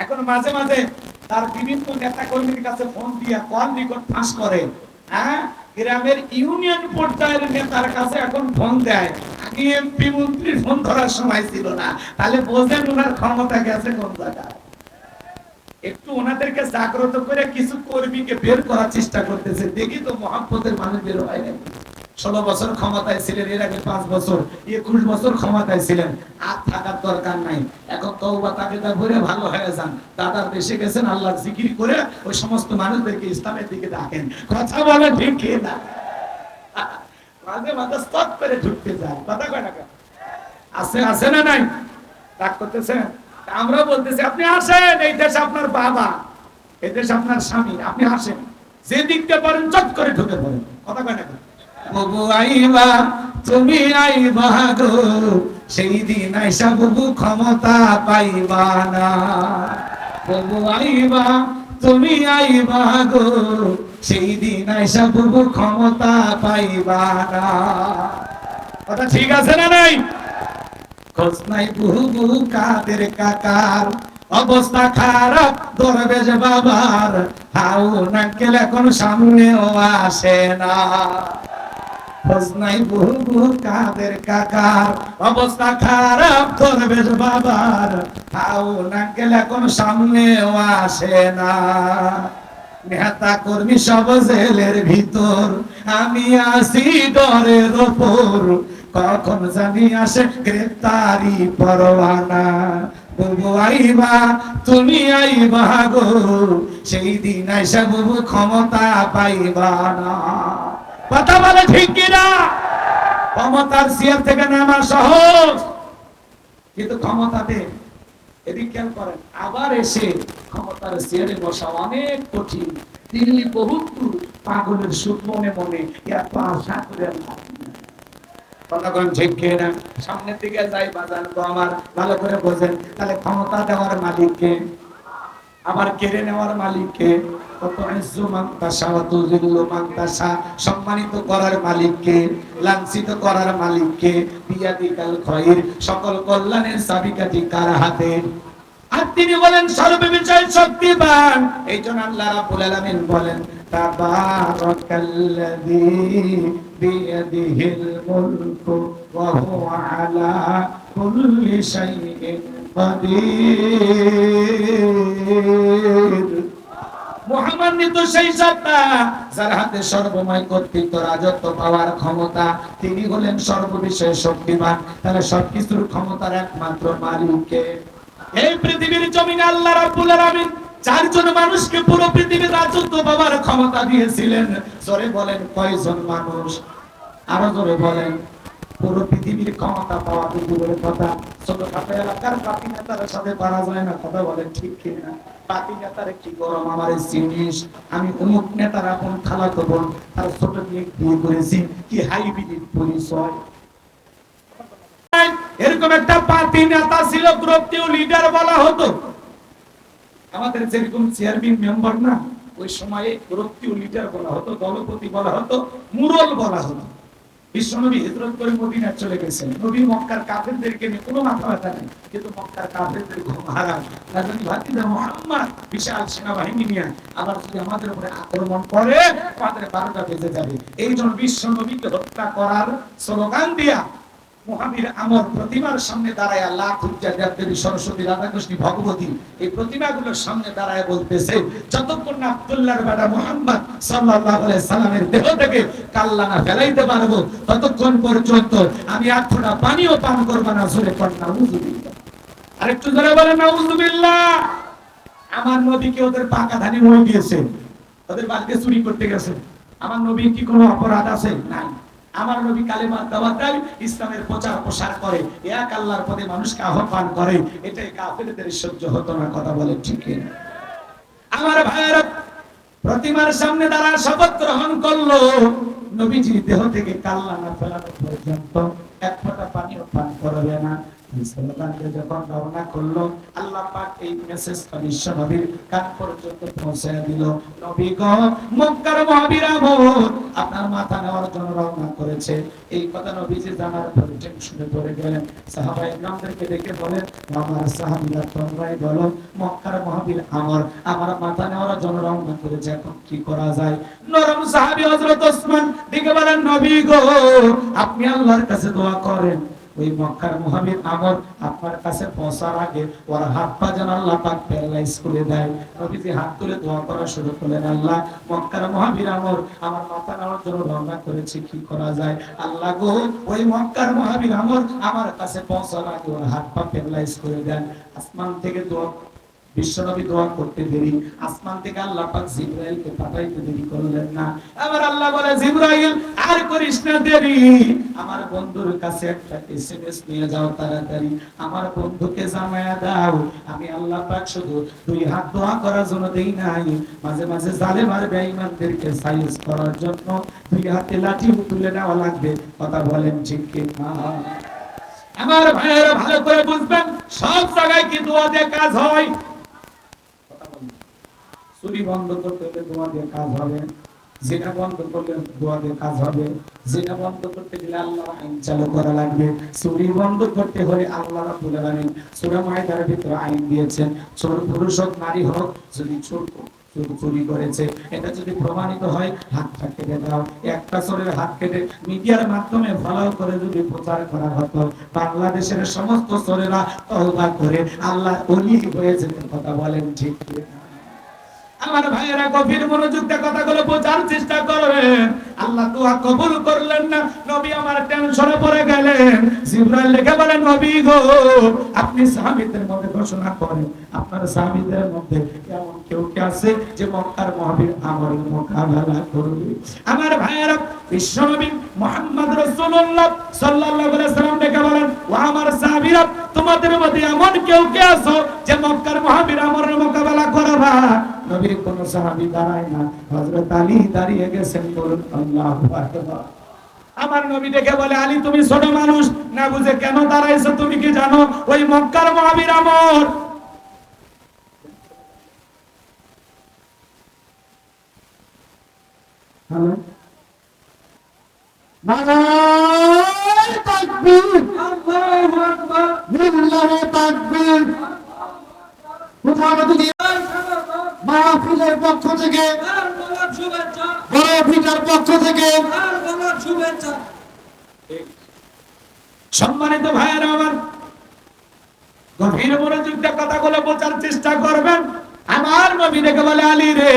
Speaker 1: এখন মাঝে মাঝে তার বিভিন্ন নেতা কর্মীর কাছে ফোন দিয়া কল রেকর্ড ফাঁস করে। হ্যাঁ, গ্রামের ইউনিয়ন পর্যায়ের নেতার কাছে এখন ফোন দেয়। আগে এমপি মন্ত্রীর ফোন ধরার সময় ছিল না। তাহলে বোঝেন ওনার ক্ষমতা গেছে কোন জায়গায়। একটু ওনাদেরকে জাগ্রত করে কিছু কর্মীকে বের করার চেষ্টা করতেছে। দেখি তো মহাব্বতের মানুষ বের হয় না। 16 বছর ক্ষমতায় ছিলেন, এর আগে 5 বছর, 21 বছর ক্ষমতায় ছিলেন। আর থাকার দরকার নাই। এখন তওবা তাকওয়া করে ভালো হয়ে যান। দাদার দেশে গেছেন, আল্লাহর জিকির করে ওই সমস্ত মানুষদেরকে ইসলামের দিকে ডাকেন। কথা বলে ঠিক কি না? মাঝে মাঝে স্টপ করে ঢুকতে যায়। কথা কয় না? আছে আছে না নাই? রাগ করতেছেন? আমরা বলতেছি আপনি আসেন, এই দেশ আপনার বাবা, এই দেশ আপনার স্বামী, আপনি আসেন, যে দিকটা পারেন চট করে ঢুকে পড়েন। কথা কয় না? বাবু আইবা, তুমি আইবা গো, সেই দিন আইসা বাবু ক্ষমতা পাইবা না। বাবু আইবা, তুমি আইবা গো, সেই দিন আইসা বাবু ক্ষমতা পাইবা না। কথা ঠিক আছে না নাই? খোঁজ নাই বুবু কাদের কাকার, অবস্থা খারাপ দরবেশ বাবার, হাউ নাকেল এখন সামনেও আসে না। খোঁজ নাই বুবু কাদের কাকার, অবস্থা খারাপ দরবেশ বাবার, হাউ নাকেল এখন সামনেও আসে না। নেতা কর্মী সব জেলের ভিতর, আমি আসি ডরের ওপর, কখন জানি আসে গ্রেফতারি পরোয়ানা। বুবু আইবা, তুমি আইবা গো, সেই দিন আইসা বুবু ক্ষমতা পাইবা না। কথা বলে ঠিক কিনা? ক্ষমতার চেয়ার থেকে নামা সহজ, কিন্তু ক্ষমতাতে এদিক খেয়াল করেন, আবার এসে ক্ষমতার চেয়ারে বসা অনেক কঠিন। দিল্লি বহুত দূর, পাগলের সুখ মনে মনে এত আশা করে ঠিক না? সামনের দিকে যাই বাজান তো আমার, ভালো করে বোঝেন। তাহলে ক্ষমতা দেওয়ার মালিককে, আবার কেড়ে নেওয়ার মালিককে, সম্মানিত করার মালিককে, লাঞ্ছিত করার মালিককে, বিয়াদিকাল খায়র, সকল কল্যাণের চাবিকাঠি কার হাতে? আর তিনি বলেন সর্ববিষয়ে শক্তিমান। এই জন্য আল্লাহ রাব্বুল আলামিন বলেন তাবারাকাল্লাযী বিয়াদিহিল মুলকু ওয়া হুয়া আলা কুল্লি শাইইন কাদির। মহামান্বিত সেই সত্তা যার হাতে সর্বময় কর্তৃত্ব, রাজত্ব, পাওয়ার ক্ষমতা, তিনি হলেন সর্ববিষয়ে শক্তিমান। তাহলে সবকিছুর ক্ষমতার একমাত্র মালিককে। এই পৃথিবীর জমিনে আল্লাহ রাব্বুল আলামিন চারজন মানুষকে পুরো পৃথিবীর রাজত্ব পাওয়ার ক্ষমতা দিয়েছিলেন। জোরে বলেন কয়জন মানুষ? আরো জোরে বলেন। পুরো পৃথিবীর ক্ষমতা পাওয়া তো দূরের কথা, ছোটখাটো এলাকার পাতি নেতার সাথে পারা যায় না। কথা বলেন ঠিক কিনা? পাতি নেতারে কি গরম আমার জিনিস, আমি অমুক নেতার আপন খালাতো বোন, তার ছোট মেয়ে বিয়ে করেছি, কি হাইব্রিড পরিচয়। এরকম একটা পার্টি নেতা ছিল, গ্রুপটিও লিডার বলা হতো। আমাদের যেরকম চেয়ারম্যান মেম্বার না, ওই সময়ে গ্রুপটিও লিডার বলা হতো, দলপতি বলা হতো, মুরল বলা হতো। বিশ্বনবী হিজরত করে মদিনা চলে গেছেন। নবী মক্কার কাফেরদেরকে নিয়ে কোনো মাথা ব্যথা নেই, কিন্তু মক্কার কাফেরদের ঘুম হারাম। রাজনী ভাতিজা মুহাম্মদ বিশাল সেনাবাহিনী নিয়ে আবার যদি আমাদের উপরে আক্রমণ করে, আমাদের 12টা বেজে যাবে। এই জন্য বিশ্বনবীকে হত্যা করার স্লোগান দিয়া মহাবীর আমর প্রতিমার সামনে দাঁড়ায় লাখ দেবী সরস্বতী, রাধাকৃষ্ণ, ভগবতী এই প্রতিমাগুলোর সামনে দাঁড়ায় বলতেছে, যতক্ষণ না আব্দুল্লাহর বেটা মুহাম্মদ সাল্লাল্লাহু আলাইহি সাল্লামের দেহ থেকে কাল্লা না ফেলাইতে পারবো, ততক্ষণ পর্যন্ত আমি এক ফোঁটা পানিও পান করব না। জোরে পড় নাউযুবিল্লাহ। আরেকটু জোরে বলেন নাউযুবিল্লাহ। আমার নবীকে ওদের পাকা ধানি হয়ে গিয়েছে, ওদের বাড়িতে চুরি করতে গেছে। আমার নবীর কি কোনো অপরাধ আছে? নাই। আমার নবী কালেমার দাওয়াত দেয়, ইসলামের প্রচার প্রসার করে, এক আল্লাহর পথে মানুষকে আহ্বান করে। এটাই কাফেরদের সহ্য হতো না। কথা বলে ঠিক না? আমার ভাইয়েরা প্রতিমার সামনে দাঁড়া শপথ গ্রহণ করলো, নবীজি দেহ থেকে কাল্লা না ফেলানো পর্যন্ত এক ফোঁটা পানিও পান করবে না। যখন রওনা করলো, আল্লাহ পাক এই মেসেজটা বিশ্ব নবীর কান পর্যন্ত পৌঁছায় দিল। নবী গো, মক্কার মহাবীর আমর আপনার মাথা নেওয়ার জন্য রওনা করেছে। এই কথা নবীজি জানার পরে টেনশনে পড়ে গেলেন। সাহাবায়ে কেরামদেরকে ডেকে বলেন, আমার সাহাবীরা তোমরাই বলো, মক্কার মহাবীর আমর আমার মাথা নেওয়ার জন্য রওনা করেছে, এখন কি করা যায়? নরম সাহাবী হযরত ওসমান ডেকে বলেন, নবী গো, আপনি আল্লাহর কাছে দোয়া করেন, ওই মক্কার মহাবীর আমর আপনার কাছে পৌঁছার আগে ওর হাত পা যেন আল্লাহ পাক প্যারালাইজ করে দেয়। নবীজি হাত তুলে দোয়া করা শুরু করলেন, আল্লাহ, মক্কার মহাবীর আমর আমার মাথা নেওয়ার জন্য রওনা করেছে, কি করা যায়? আল্লাহ গো, ওই মক্কার মহাবীর আমর আমার কাছে পৌঁছার আগে ওর হাত পা প্যারালাইজ করে দেন। আসমান থেকে দোয়া, বিশ্বনবী দোয়া করতে দেরি, আসমান থেকে আল্লাহ পাক জিবরাইলকে পাঠাইতে দেরি করলেন না। আবার আল্লাহ বলে, জিবরাইল আর করিস না দেরি, আমার বন্ধুর কাছে একটা এসএমএস নিয়ে যাও তাড়াতাড়ি, আমার বন্ধুকে জানায়া দাও আমি আল্লাহ পাক শুধু দুই হাত দোয়া করার জন্য দেই নাই, মাঝে মাঝে জালেম আর বেঈমানদেরকে সাইজ করার জন্য দুই হাতে লাঠি তুলে নেওয়া লাগবে। কথা বলেন ঠিক কি না? আমার ভাইয়েরা ভালো করে বুঝবেন, সব জায়গায় কি দোয়া দিয়ে কাজ হয়? চুরি বন্ধ করতে হলে দোয়া দিয়ে কাজ হবে, জিনা বন্ধ করলে দোয়া দিয়ে কাজ হবে, জিনা বন্ধ করতে গেলে আল্লাহ আইন চালু করা লাগবে, চুরি বন্ধ করতে হলে আল্লাহ রাব্বুল আলামিন সূরা মাইদার ভিতরে আইন দিয়েছেন, চোর পুরুষ হোক নারী হোক, যদি চোর চুরি করেছে এটা যদি প্রমাণিত হয় হাতটা কেটে দাও। একটা চোরের হাত কেটে মিডিয়ার মাধ্যমে ফলো করে যদি প্রচার করা হতো, বাংলাদেশের সমস্ত চোরেরা তওবা করে আল্লাহ ওলি হয়ে যেতেন। কথা বলেন ঠিক কি? আমার ভাইয়েরা গভীর মনোযোগ দিয়ে কথাগুলো বোঝার চেষ্টা করবেন। আল্লাহ দোয়া কবুল করলেন না, নবী আমার টেনশনে পড়ে গেলেন। জিবরাইল লিখে বলেন, নবী গো, আপনি সাহাবীদের মধ্যে ঘোষণা করেন, আপনার সাহাবীদের মধ্যে এমন কেউ কি আছে যে মক্কার মহাবীর আমরের মোকাবেলা করবে? আমার ভাইয়েরা বিশ্বনবী মুহাম্মদ রাসূলুল্লাহ সাল্লাল্লাহু আলাইহি ওয়াসাল্লাম ডেকে বলেন, ও আমার সাহাবীরা, তোমাদের মধ্যে এমন কেউ কে আছো যে মক্কার মহাবীর আমরের মোকাবেলা করবা? নবীর কোন সাহাবী দাঁড়ায় না, হযরত আলী দাঁড়িয়ে গেছেন। বলুন আল্লাহু আকবার। আমার নবী দেখে বলে, আলী তুমি ছোট মানুষ, না বুঝে কেন দাঁড়াইছো? তুমি কি জানো ওই মক্কার মহাবীর আমর
Speaker 2: নারায়ে তাকবীর, আল্লাহু আকবার, লিল্লাহি তাকবীর। মুহাম্মদী মাহফিলের পক্ষ থেকে, বড় পিতার পক্ষ থেকে শুভেচ্ছা।
Speaker 1: সম্মানিত ভাইয়েরা আমার, গভীর মনোযোগটা কথাগুলো বোঝার চেষ্টা করবেন। আমার নবী দেখে বলে, আলী রে,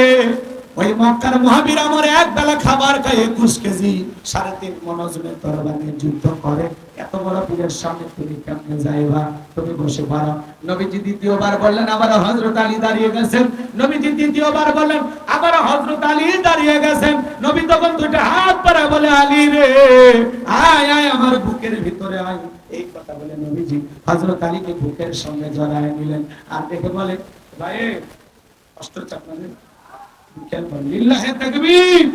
Speaker 1: ওই মক্কার মহাবীর আমর এক বেলা খাবার খায় 21 কেজি 3.5 মণ ওজনের তরবারি নিয়ে যুদ্ধ করে। এত বড় পীরের সামনে তুমি কেমনে যাইবা? তুমি বসে পারো। নবীজি দ্বিতীয়বার বললেন, আবার হযরত আলী দাঁড়িয়ে গেছেন। নবীজি তৃতীয়বার বললেন, আবার হযরত আলী দাঁড়িয়ে গেছেন। নবী তখন দুইটা হাত পাড়া বলে, আলী রে, আয় আয় আমার বুকের ভিতরে আয়। এই কথা বলে নবীজি হযরত আলীকে বুকের সঙ্গে জড়ায় নিলেন। আর দেখে বলে, ভাই কষ্ট চাপনা লিল্লাহি তাকবীর।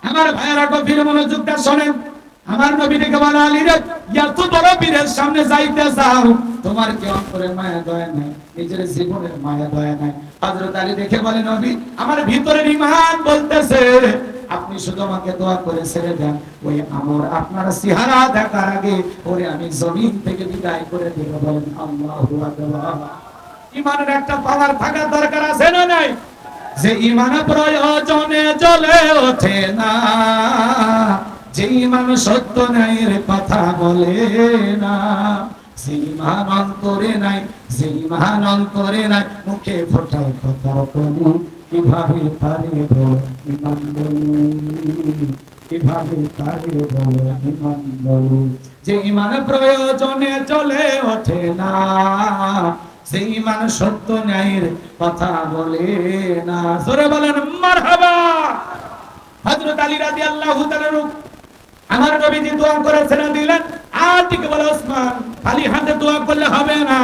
Speaker 1: আমার ভাইয়েরা গভীর মনোযোগটা শোনেন। আমার নবী ডেকে বলে, আলী রে, এত বড় বীরের সামনে যাইতে চাও, তোমার কি অন্তরে মায়া দয়া নাই? নিজের জীবনের মায়া দয়া নাই? হযরত আলী দেখে বলে, নবী, আমার ভিতরের ঈমান বলতেছে আপনি শুধু আমাকে দোয়া করে ছেড়ে দেন, ওই আমর আপনার চেহারা দেখার আগে ওরে আমি জমিন থেকে বিদায় করে দেব। বলেন আল্লাহু আকবার। ঈমানের একটা পাওয়ার থাকার দরকার আছে না নাই? যে ঈমান প্রয়োজনে জ্বলে ওঠে না, যে ঈমান সত্য ন্যায়ের কথা বলে না, যে ঈমান অন্তরে নাই, যে ঈমান অন্তরে নাই, মুখে ফোটায় কথা বলি, কিভাবে পারিব ঈমান বলি, কিভাবে পারিব ঈমান বলি। যে ঈমান প্রয়োজনে জ্বলে ওঠে না, সেই ঈমান সত্য ন্যায়ের কথা বলে না। জোরে বলেন মারহাবা। হযরত আলী রাদিয়াল্লাহু তাআলা আমার নবীজি দোয়া করেছেন, দিলেন। আর ঠিক বলে, ওসমান, খালি হাতে দোয়া করলে হবে না,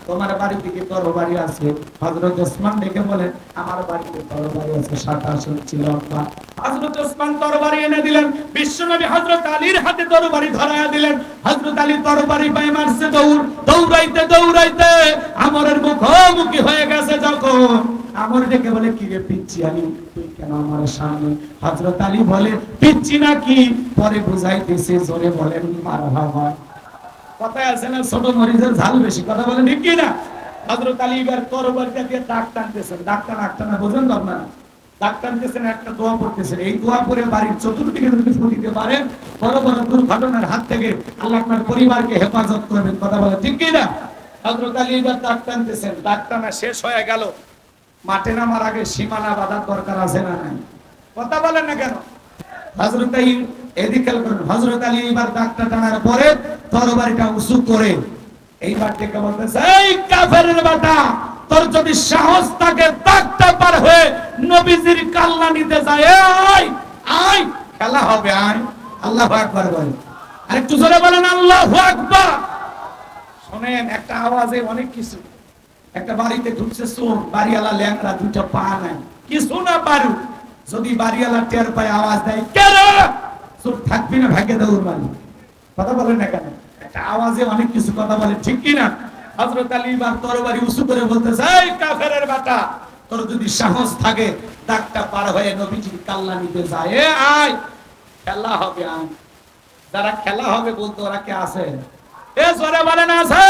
Speaker 1: তোমার বাড়িতে কি তরবারি আছে? হযরত ওসমান ডেকে বলেন, আমার বাড়িতে তরবারি আছে 27 ইঞ্চি লম্বা। হযরত ওসমান তরবারি এনে দিলেন। বিশ্বনবী হযরত আলীর হাতে তরবারি ধরায়া দিলেন। হযরত আলী তরবারি পায় মারছে দৌড়, দৌড়াইতে দৌড়াইতে আমরের মুখোমুখি হয়ে গেছে। যখন আমর ডেকে বলে, কি রে পিচ্চি আলী, তুই কেন আমার সামনে? হযরত আলী বলে, পিচ্চি নাকি পরে বুঝাইতেছে। জোরে বলেন মারহাবা। কথায় আছে না, ছোট মরিচের ঝাল বেশি। কথা বলেন ঠিক কি না? হযরত আলী এবার তরবারিটা দিয়ে দাগ টানতেছেন। দাগটা না বুঝেন তো আপনারা? দাগ টানতেছেন, একটা দোয়া পড়তেছেন। এই দোয়া পড়ে বাড়ির চতুর্দিকে যদি ফুঁ দিতে পারেন, বড় বড় দুর্ঘটনার হাত থেকে আল্লাহ আপনার পরিবারকে হেফাজত করবেন। কথা বলেন ঠিক কি না? হযরত আলী এবার দাগ টানতেছেন। দাগ টানা শেষ হয়ে গেল। মাঠে নামার আগে সীমানা বাঁধার দরকার আছে না নাই? কথা বলেন না কেন? হযরত আলী এদিকে করেন। হযরত আলী এবার দাগটা টানার পরে তরবারিটা উঁচু করে এইবার থেকে বলতেছে, এই কাফেরের বেটা, তোর যদি সাহস থাকে দাগটা পার হয়ে নবীজির কাল্লা নিতে যায়, আয় আয়, খেলা হবে, আয়। আল্লাহু আকবার বলেন। আরেকটু জোরে বলেন আল্লাহু আকবার। শুনেন, একটা আওয়াজে অনেক কিছু। একটা বাড়িতে ঢুকছে চোর, বাড়িওয়ালা ল্যাংড়া, দুটো পা নাই, কিছু না পারু। যদি বাড়িওয়ালা টের পায়, আওয়াজ দেয়, কেন চোর থাকবি না, ভাগ্যে দৌড় মারি। কথা বলেন না কেন? একটা আওয়াজে অনেক কিছু কথা বলে, ঠিক কি না? হযরত আলী এবার তরবারি উঁচু করে বলতেছে, এই কাফেরের বেটা, তোর যদি সাহস থাকে দাগটা পার হয়ে নবীজির কাল্লা নিতে যায়, আয়, খেলা হবে, আয়। যারা খেলা হবে বলতো, ওরা কে আছে? এ জোরে বলেন আছে?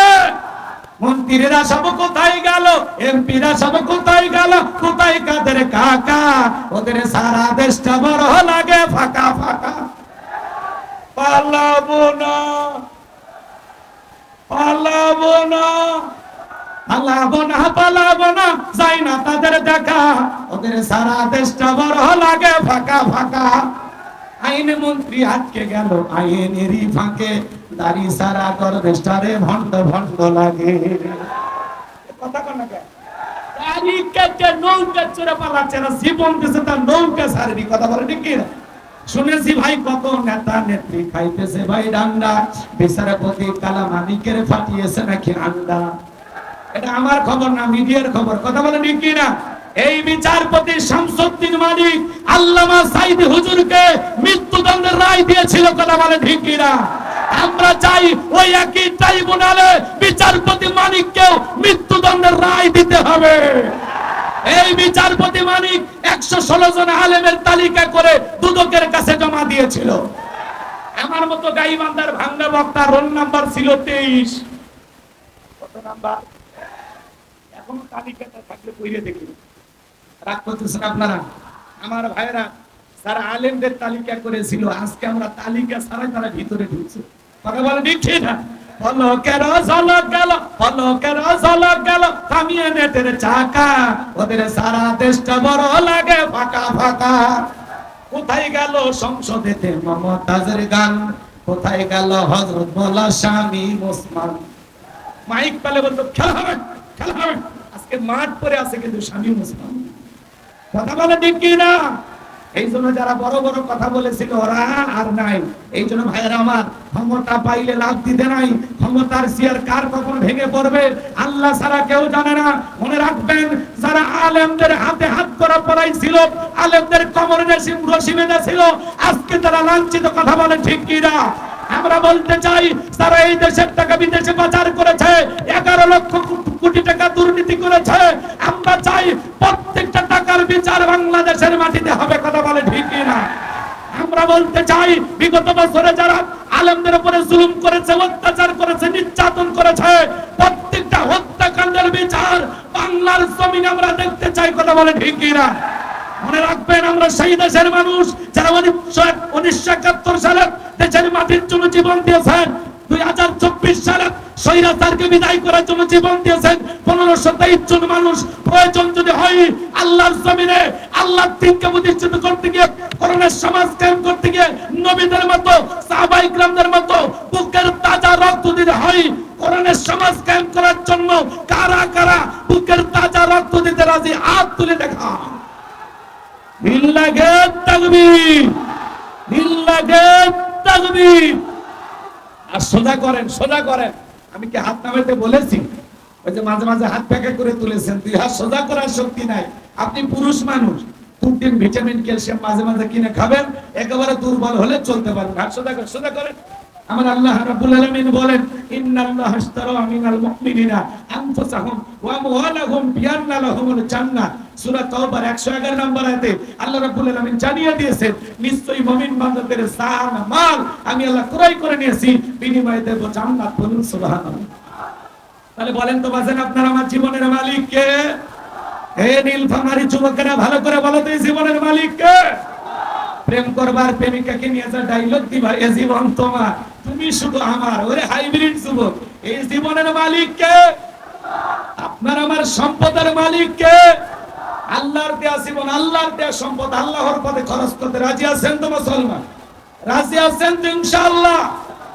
Speaker 1: মন্ত্রীরা সব কোথায় গেল? এমপিরা সব কোথায় গেল? কোথায় কাদের কাকা? ওদের সারা দেশটা বড় লাগে ফাঁকা ফাঁকা। পালাবো না, পালাবো না, পালাবো না, পালাবো না, যাই না তাদের দেখা। ওদের সারা দেশটা বড় লাগে ফাঁকা ফাঁকা। আইন মন্ত্রী আটকে গেল আইনেরই ফাঁকে, দাড়ি সারা কর দেশটারে ভণ্ড ভণ্ড লাগে। কথা কন না কেন? দাড়ি কেটে নৌকা চড়ে পালাচ্ছে না, জীবন দিছে তার নৌকা সারেনি। কথা বলে ঠিক কি না? শুনেছি ভাই কত নেতা নেত্রী খাইতেছে ভাই ডান্ডা, বিচারপতি কালামানিকের ফাটিয়েছে নাকি আন্ডা। এটা আমার খবর না, মিডিয়ার খবর। কথা বলে ঠিক কি না? এই বিচারপতি শামসুদ্দিন মালিক আল্লামা সাইদি হুজুরকে মৃত্যুদণ্ডের রায় দিয়েছিল। কথা বলে ঠিক কি না? আমরা চাই ওই একই ট্রাইব্যুনালে বিচারপতি মানিককেও মৃত্যুদণ্ডের রায় দিতে হবে। এই বিচারপতি মানিক 116 জন আলেমের তালিকা করে দুদকের কাছে জমা দিয়েছিল। আমার মতো গাইবান্ধার ভাঙ্গা বক্তা রোল নাম্বার ছিল 23। কত নাম্বার? এখনো তালিকাটা থাকলে কইরে দেখি। রাগ করতেছেন আপনারা? আমার ভাইরা যারা আলেমদের তালিকা করেছিল, আজকে আমরা তালিকা ছাড়াই তারা ভিতরে ঢুকছে। কথা বলে ঠিক না? পলকের ঝলক গেল, পলকের ঝলক গেল থামিয়ে নেটের চাকা, ওদের সারা দেশটা বড় লাগে ফাঁকা ফাঁকা। কোথায় গেল সংসদেতে মমতাজের গান, কোথায় গেল হযরত মোল্লা শামীম ওসমান? মাইক পেলে বলতো খেলা হবে, খেলা হবে। আজকে মাঠ পরে আছে কিন্তু শামীম ওসমান। কথা বলে ঠিক কি না? এই জন্য যারা বড় বড় কথা বলেছিল ওরা আর নাই। এই জন্য ভাইয়েরা আমার, ক্ষমতা পাইলে লাভ দিতে নাই। ক্ষমতার চেয়ার কার কখন ভেঙে পড়বে আল্লাহ ছাড়া কেউ জানে না। মনে রাখবেন, যারা আলেমদের হাতে হাত করা পড়াই ছিল, আলেমদের কোমরে রশি বেঁধে ছিল, আজকে তারা লাঞ্ছিত। কথা বলে ঠিক কি না? আমরা বলতে চাই, যারা এই দেশের টাকা বিদেশে পাচার করেছে, 11 লক্ষ কোটি টাকা দুর্নীতি করেছে, আমরা চাই প্রত্যেকটা টাকার বিচার বাংলাদেশের মাটিতে হবে। কথা বলে ঠিক কি না? আমরা বলতে চাই, বিগত বছরে যারা আলেমদের উপরে জুলুম করেছে, অত্যাচার করেছে, নির্যাতন করেছে, প্রত্যেকটা হত্যাকাণ্ডের বিচার বাংলার জমিনে আমরা দেখতে চাই। কথা বলে ঠিক কি না? মনে রাখবেন, আমরা সেই দেশের মানুষ যারা 1971 সালে দেশের মাটির জন্য জীবন দিয়েছেন, 2024 সালে স্বৈরাচারকে বিদায় করার জন্য জীবন দিয়েছেন 1523 জন মানুষ। প্রয়োজন যদি হয় আল্লাহর জমিনে আল্লাহর দ্বীনকে প্রতিষ্ঠিত করতে গিয়ে, কোরআনের সমাজ কায়েম করতে গিয়ে নবীদের মতো, সাহাবায়ে কিরামদের মতো বুকের তাজা রক্ত দিতে হয়। কোরআনের সমাজ কায়েম করার জন্য কারা কারা বুকের তাজা রক্ত দিতে রাজি? হাত তুলে দেখা। লিল্লাহি তাকবীর, লিল্লাহি তাকবীর। আর সোজা করেন, সোজা করেন। আমি কি হাত নামাইতে বলেছি? ওই যে মাঝে মাঝে হাত প্যাকে করে তুলেছেন, দুই হাত সোজা করার শক্তি নাই। আপনি পুরুষ মানুষ, প্রোটিন ভিটামিন ক্যালসিয়াম মাঝে মাঝে কিনে খাবেন, একেবারে দুর্বল হলে চলতে পারবেন। হাত সোজা করেন, সোজা করেন। আমার আল্লাহ রাব্বুল আলামিন বলেন, ইন্নাল্লাহা আশতারা মিনাল মুমিনিনা আনফুসাহুম ওয়া আমওয়ালাহুম বিআন্না লাহুমুল জান্নাহ। সূরা তাওবার 111 নম্বর আয়াতে আল্লাহ রাব্বুল আলামিন জানিয়ে দিয়েছেন, নিশ্চয়ই মুমিন বান্দাদের জান মাল আমি আল্লাহ ক্রয় করে নিয়েছি, বিনিময়ে দেব জান্নাত। বলুন সুবহানাল্লাহ। তাহলে বলেন তো বাজেন, আপনার আমার জীবনের মালিক কে? হে নীলফামারী যুবকেরা, ভালো করে বলো তো, এই জীবনের মালিক কে? প্রেম করবার প্রেমিকাকে নিয়ে যা ডায়লগ দিবা, এ জীবন তোমার, তুমি শুধু আমার। ওরে হাইব্রিড যুবক, এই জীবনের মালিক কে? আপনার আমার সম্পদের মালিক কে? আল্লাহর দেয়া জীবন, আল্লাহর দেয়া সম্পদ আল্লাহর পথে খরচ করতে রাজি আছেন তো মুসলমান? রাজি আছেন তো ইনশাআল্লাহ?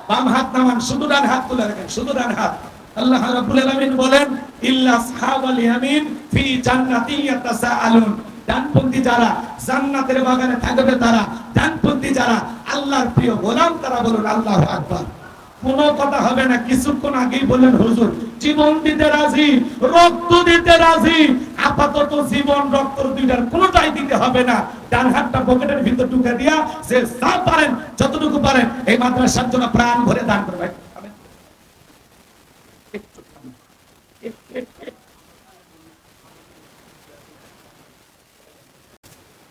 Speaker 1: বাম হাত নামান, শুধু ডান হাত তুলে রাখেন, শুধু ডান হাত। আল্লাহ রাব্বুল আলামিন বলেন, ইল্লা আসহাবাল ইয়ামিন ফি জান্নাতিন ইয়াতাসাআলুন। ডানপন্থী যারা জান্নাতের বাগানে থাকবে, তারা ডানপন্থী যারা আল্লাহর প্রিয় গোলাম, তারা বলুন আল্লাহু আকবার। কোনো কথা হবে না। কিছুক্ষণ আগেই বললেন হুজুর জীবন দিতে রাজি, রক্ত দিতে রাজি। আপাতত জীবন রক্ত দুইটার কোনোটাই দিতে হবে না। ডান হাতটা পকেটের ভিতর ঢুকে দিয়া যে যা পারেন, যতটুকু পারেন এই মাদ্রাসার জন্য প্রাণ ভরে দান করবেন।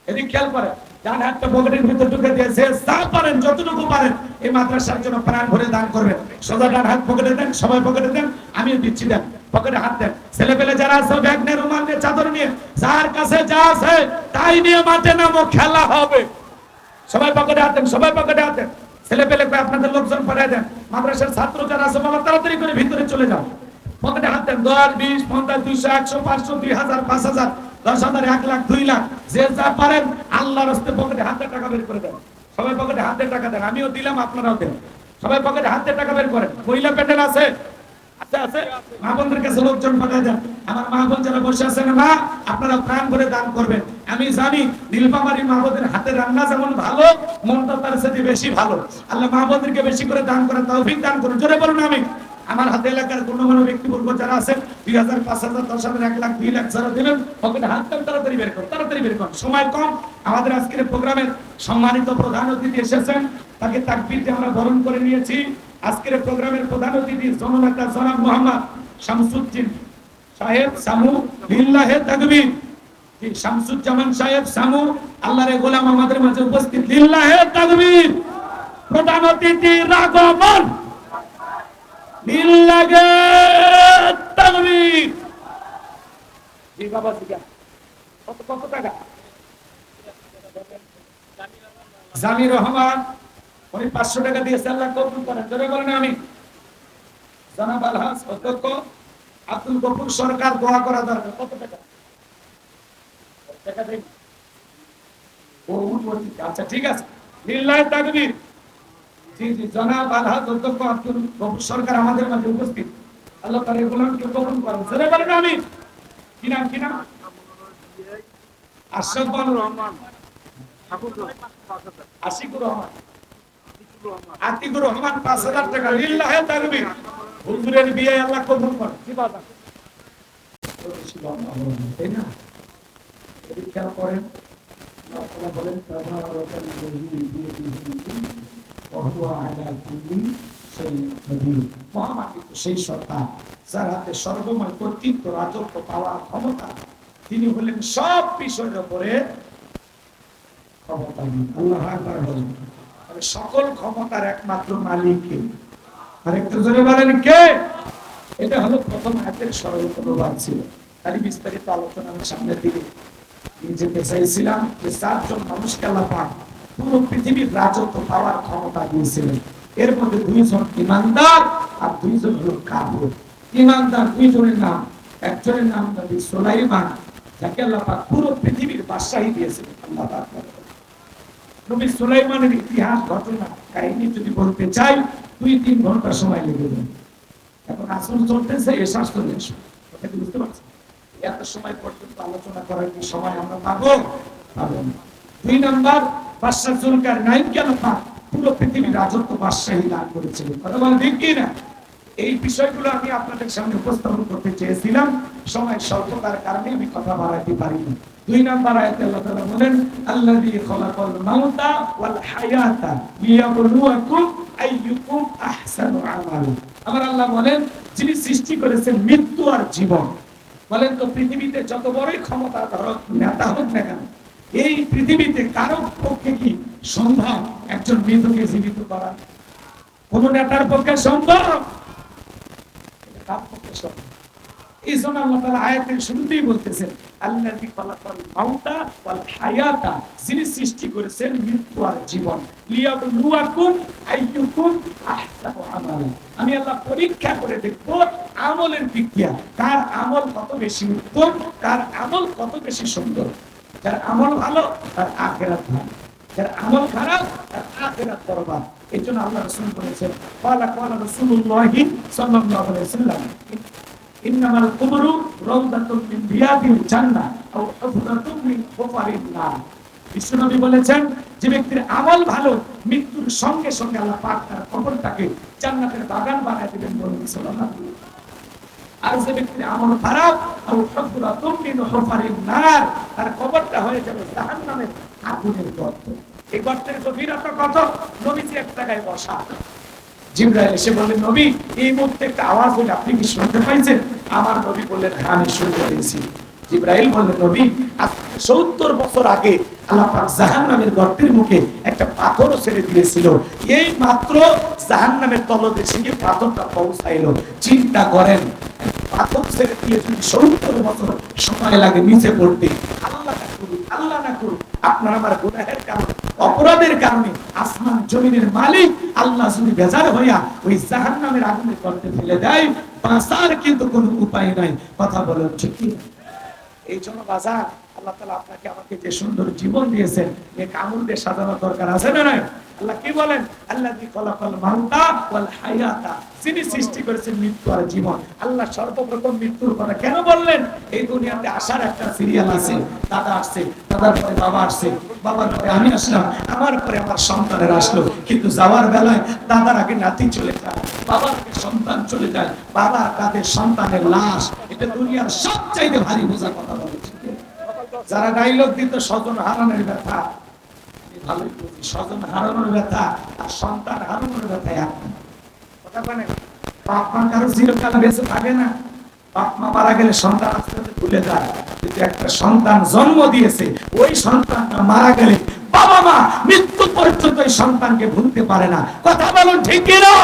Speaker 1: এদিকে খেয়াল করেন, ডান হাতটা পকেটের ভিতর ঢুকে দিয়ে যে যা পারেন, যতটুকু পারেন এই মাদ্রাসার জন্য প্রাণ ভরে দান করবেন। সোজা ডান হাত পকেটে দেন, সবাই পকেটে দেন, আমিও দিচ্ছি, দেন পকেটে হাত দেন। ছেলে পেলে যারা আছে ব্যাগ নিয়ে, রুমাল নিয়ে, চাদর নিয়ে, যার কাছে যা আছে তাই নিয়ে মাঠে নামো, খেলা হবে। সবাই পকেটে হাত দেন, সবাই পকেটে হাত দেন। ছেলে পেলে আপনাদের লোকজন পাঠিয়ে দেন। মাদ্রাসার ছাত্র যারা আছে বাবা তাড়াতাড়ি করে ভিতরে চলে যাও, পকেটে হাত দেন। 10, 20, 50, 200, 100, 500, 2000, 5000, 10,000, 1 লাখ, 2 লাখ, যে যা পারেন আল্লাহর রাস্তে পকেটে হাতে টাকা বের করে দেন। সবাই পকেটে হাতে টাকা দেন, আমিও দিলাম, আপনারাও দেন। সবাই পকেটে হাতে টাকা বের করেন। মহিলা প্যান্ডেল আছে? আছে মা বোনদের কাছে লোকজন পাঠায় দেন। আমার মা বোন যারা বসে আছেন না, আপনারা প্রাণ করে দান করবেন। আমি জানি নীলফামারী মা বোনদের হাতের রান্না যেমন ভালো, মনটা তার সাথে বেশি ভালো। আল্লাহ মা বোনদেরকে বেশি করে দান করার তৌফিক দান করুন। জোরে বলুন আমি। আমার হাতে এলাকার গণ্যমান্য ব্যক্তিবর্গ যারা আছেন 2000, 5000, 10,000, 1 লাখ, 2 লাখ যারা দিলেন, পকেটে হাত দেন, তাড়াতাড়ি বের করুন, তাড়াতাড়ি বের করুন, সময় কম। আমাদের আজকের প্রোগ্রামের সম্মানিত প্রধান অতিথি এসেছেন, তাকে তাকবীর দিয়ে আমরা বরণ করে নিয়েছি। আজকের প্রোগ্রামের প্রধান অতিথি জননেতা জনাব মোহাম্মদ শামসুদ্দিন সাহেব সামু, লিল্লাহে তাকবীর। জি, শামসুজ্জামান সাহেব সামু, আল্লাহর গোলাম আমাদের মাঝে উপস্থিত, লিল্লাহে তাকবীর। প্রধান অতিথির আগমন, লিল্লাহে তাকবীর। জি বাবা, কত টাকা? জামির রহমান উনি 500 টাকা দিয়েছে, আল্লাহ কবুল করেন। জোরে বলেন আমি। জনাব আলহাজ অধ্যক্ষ আব্দুল গফুর সরকার, দোয়া করা দরকার। কত টাকা? টাকা দেন। ও উন্নতি, আচ্ছা ঠিক আছে, লিল্লাহে তাকবীর। জি জি, জনাব আলহাজ অধ্যক্ষ আব্দুল গফুর সরকার আমাদের মাঝে উপস্থিত, আল্লাহ তাআলা এগুলোকে কবুল করেন। জোরে বলেন আমি। কি নাম, কি নাম? আশরাফুর রহমান, আশিকুর রহমান, আতিকুর রহমান, 5000 টাকা, লিল্লাহে তাকবীর। হুজুরের বিয়ে আল্লাহ কবুল করেন। কি বাবা, তাই না? এদিকে খেয়াল করেন, আল্লাহ বলেন সেই সত্তা যার হাতে সর্বময় কর্তৃত্ব, রাজত্ব, পাওয়ার ক্ষমতা। তিনি হলেন সব বিষয়ের উপরে ক্ষমতাবান। আল্লাহু আকবার বলেন। সকল ক্ষমতার একমাত্র মালিক কে? আরেকটু জোরে বলেন কে? এটা হলো প্রথম আয়াতের সরল অনুবাদ ছিল। তারই বিস্তারিত আলোচনা আমি সামনের দিকে যেতে চাইছিলাম যে 4 জন মানুষকে আল্লাহ পাক পুরো পৃথিবীর রাজত্ব, পাওয়ার ক্ষমতা দিয়েছিলেন। এর মধ্যে 2 জন ঈমানদার আর 2 জন হলো কাফির। ঈমানদার 2 জনের নাম, একজনের নাম নবী সুলাইমান, যাকে আল্লাহ পাক পুরো পৃথিবীর বাদশাহী দিয়েছিলেন। আল্লাহ পাক নবী সুলাইমানের ইতিহাস, ঘটনা, কাহিনী যদি বলতে চাই 2-3 ঘন্টা সময় লেগে যাবে। এখন আসল চলতেছে, এশার চলে আসবে, কথা কি বুঝতে পারছেন? এত সময় পর্যন্ত আলোচনা করার কি সময় আমরা পাবো? পাবো না। 2 নাম্বার, বাদশাহ জুলকারনাইন কেন পাক পুরো পৃথিবীর রাজত্ব, বাদশাহী লাভ করেছিলেন? কথা বলেন ঠিক কি না? এই বিষয়গুলো আমি আপনাদের সামনে উপস্থাপন করতে চেয়েছিলাম, সময় স্বল্পতার কারণে আমি কথা বাড়াইতে পারিনি। 2 নাম্বার আয়াতে আল্লাহ তাআলা বলেন, আল্লাযী খালাকাল মাউতা ওয়াল হায়াতা লিয়াবলুয়াকুম আইয়ুকুম আহসানু আমালা। আমার আল্লাহ বলেন, যিনি সৃষ্টি করেছেন মৃত্যু আর জীবন। বলেন তো, পৃথিবীতে যত বড়ই ক্ষমতা ধরক নেতা হোক না কেন, এই পৃথিবীতে কারো পক্ষে কি সম্ভব একজন মৃতকে জীবিত করা? কোন নেতার পক্ষে সম্ভব? কার পক্ষে সম্ভব? এই জন্য আল্লাহ তাআলা আয়াতের শুরুতেই বলতেছেন, আল্লাযী খালাকাল মাউতা ওয়াল হায়াতা, যিনি সৃষ্টি করেছেন মৃত্যু আর জীবন, লিয়াবলুয়াকুম আইয়ুকুম আহসানু আমালা। আমি আল্লাহ পরীক্ষা করে দেখব আমলের দিক দিয়ে কার আমল কত বেশি উত্তম, কার আমল কত বেশি সুন্দর। যার আমল ভালো তার আখিরাত ভালো, যার আমল খারাপ তার আখিরাত বরবাদ। এই জন্য আল্লাহ রাসূল বলেছেন, ক্বালা রাসূলুল্লাহি সাল্লাল্লাহু আলাইহি ওয়াসাল্লাম, ইন্নামাল কুবরু রাউদাতুম মিন রিয়াদিল জান্নাহ আও হুফরাতুম মিন হুফারিন নার। বিশ্বনবী বলেছেন, যে ব্যক্তির আমল ভালো, মৃত্যুর সঙ্গে সঙ্গে আল্লাহ পাক তার কবরটাকে জান্নাতের বাগান বানায় দিবেন, বলেন সাল্লাল্লাহু আলাইহি ওয়াসাল্লাম। আর যে ব্যক্তির আমল খারাপ, আও হুফরাতুম মিন হুফারিন নার, তার কবরটা হয়ে যাবে জাহান্নামের আগুনের গর্ত। এই গর্তের গভীরতা কত? নবীজি এক জায়গায় বসা, জিবরাইল এসে বললেন, নবী এই মুহূর্তে একটা আওয়াজ হলো, আপনি কি শুনতে পাইছেন? আমার নবী বললেন, হ্যাঁ আমি শুনতে পেয়েছি। জিবরাইল বললেন, নবী 70 বছর আগে আল্লাহ পাক জাহান্নামের গর্তের মুখে একটা পাথর ছেড়ে দিয়েছিল, এই মাত্র জাহান্নামের তলদেশে গিয়ে পাথরটা পৌঁছাইলো। চিন্তা করেন, পাথর ছেড়ে দিয়ে যদি 70 বছর সময় লাগে নিচে পড়তে, আল্লাহ না করুন, আল্লাহ না করুন, আপনার আমার গুনাহের কারণে, অপরাধের কারণে আসমান জমিনের মালিক আল্লাহ যদি বেজার হইয়া ওই জাহান্নামের আগুনে গর্তে ফেলে দেয়, বাঁচার কিন্তু কোনো উপায় নাই। কথা বলেন ঠিক কি? এই জন্য বাজার আল্লাহ তাআলা আপনাকে আমাকে যে সুন্দর জীবন দিয়েছেন, এই আমল দিয়ে সাজানোর দরকার আছে না নাই? আল্লাহ কি বলেন, আল্লাযী খালাকাল মাউতা ওয়াল হায়াতা, যিনি সৃষ্টি করেছেন মৃত্যু আর জীবন। আল্লাহ সর্বপ্রথম মৃত্যুর কথা কেন বললেন? এই দুনিয়াতে আসার একটা সিরিয়াল আছে। দাদা আসছে, দাদার পরে বাবা আসছে, বাবার পরে আমি আসলাম, আমার পরে আমার সন্তানের আসলো। কিন্তু যাওয়ার বেলায় দাদার আগে নাতি চলে যায়, বাবার আগে সন্তান চলে যায়, বাবার কাঁধে সন্তানের লাশ। এটা দুনিয়ার সবচাইতে ভারী বোঝা কথা বলেছে। যারা ডাইলগ দিত স্বজন হারানোর ব্যথা, ভালোই বুঝি স্বজন হারানোর ব্যথা আর সন্তান হারানোর ব্যথা এক কথা। মানে বাপ মা কারো চিরকাল বেঁচে থাকে না, বাপ মা মারা গেলে সন্তান আস্তে আস্তে ভুলে যায়। কিন্তু একটা সন্তান জন্ম দিয়েছে, ওই সন্তানটা মারা গেলে বাবা মা মৃত্যু পর্যন্ত ওই সন্তানকে ভুলতে পারে না। কথা বলুন ঠিক কি না?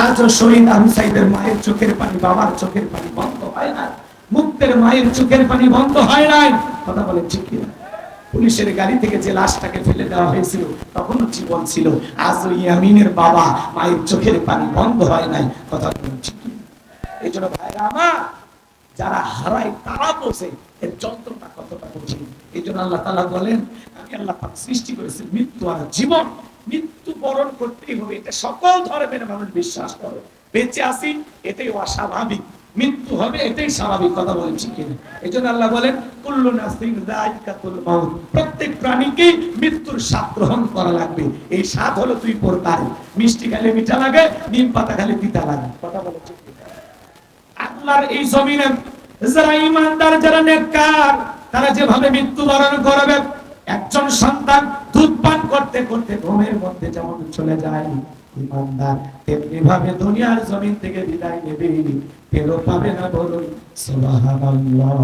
Speaker 1: আজও শহীদ আবু সাইদের মায়ের চোখের পানি, বাবার চোখের পানি বন্ধ হয় না, মুক্তের মায়ের চোখের পানি বন্ধ হয় নাই। কথা বলেন ঠিক কি না? পুলিশের গাড়ি থেকে যে লাশটাকে ফেলে দেওয়া হয়েছিল তখনও জীবন ছিল। আজও ইয়ামিনের বাবা মায়ের চোখের পানি বন্ধ হয় নাই। কথা বলেন ঠিক কি না? এই জন্য ভাইরা আমার, যারা হারায় তারা বোঝে এর যন্ত্রণা কতটা বোঝে। এই জন্য আল্লাহ তাআলা বলেন, আমি আল্লাহ পাক সৃষ্টি করেছি মৃত্যু আর জীবন, মৃত্যু বরণ করতেই হবে। এটা সকল ধর্মের মানুষ বিশ্বাস করে। বেঁচে আসি এটাই অস্বাভাবিক, মৃত্যু হবে এটাই স্বাভাবিক। কথা বলেন ঠিক কিনা? এই জন্য আল্লাহ বলেন, কুল্লু নাফসিন যায়িকাতুল মাউত, প্রত্যেক প্রাণীকে মৃত্যুর স্বাদ গ্রহণ করা লাগবে। এই স্বাদ হলো দুই প্রকার, মিষ্টি খেলে মিঠা লাগে, নিম পাতা খেলে তিতা লাগে। কথা বলেন ঠিক কিনা? আল্লাহর এই জমিনে যারা ঈমানদার, যারা নেককার, তারা যেভাবে মৃত্যুবরণ করবে, একজন সন্তান দুধ পান করতে করতে ঘুমের মধ্যে যেমন চলে যায়, ঈমানদার তেমনি ভাবে দুনিয়ার জমিন থেকে বিদায় নেবে, ফেরত পাবে না। বলুন সুবহানাল্লাহ।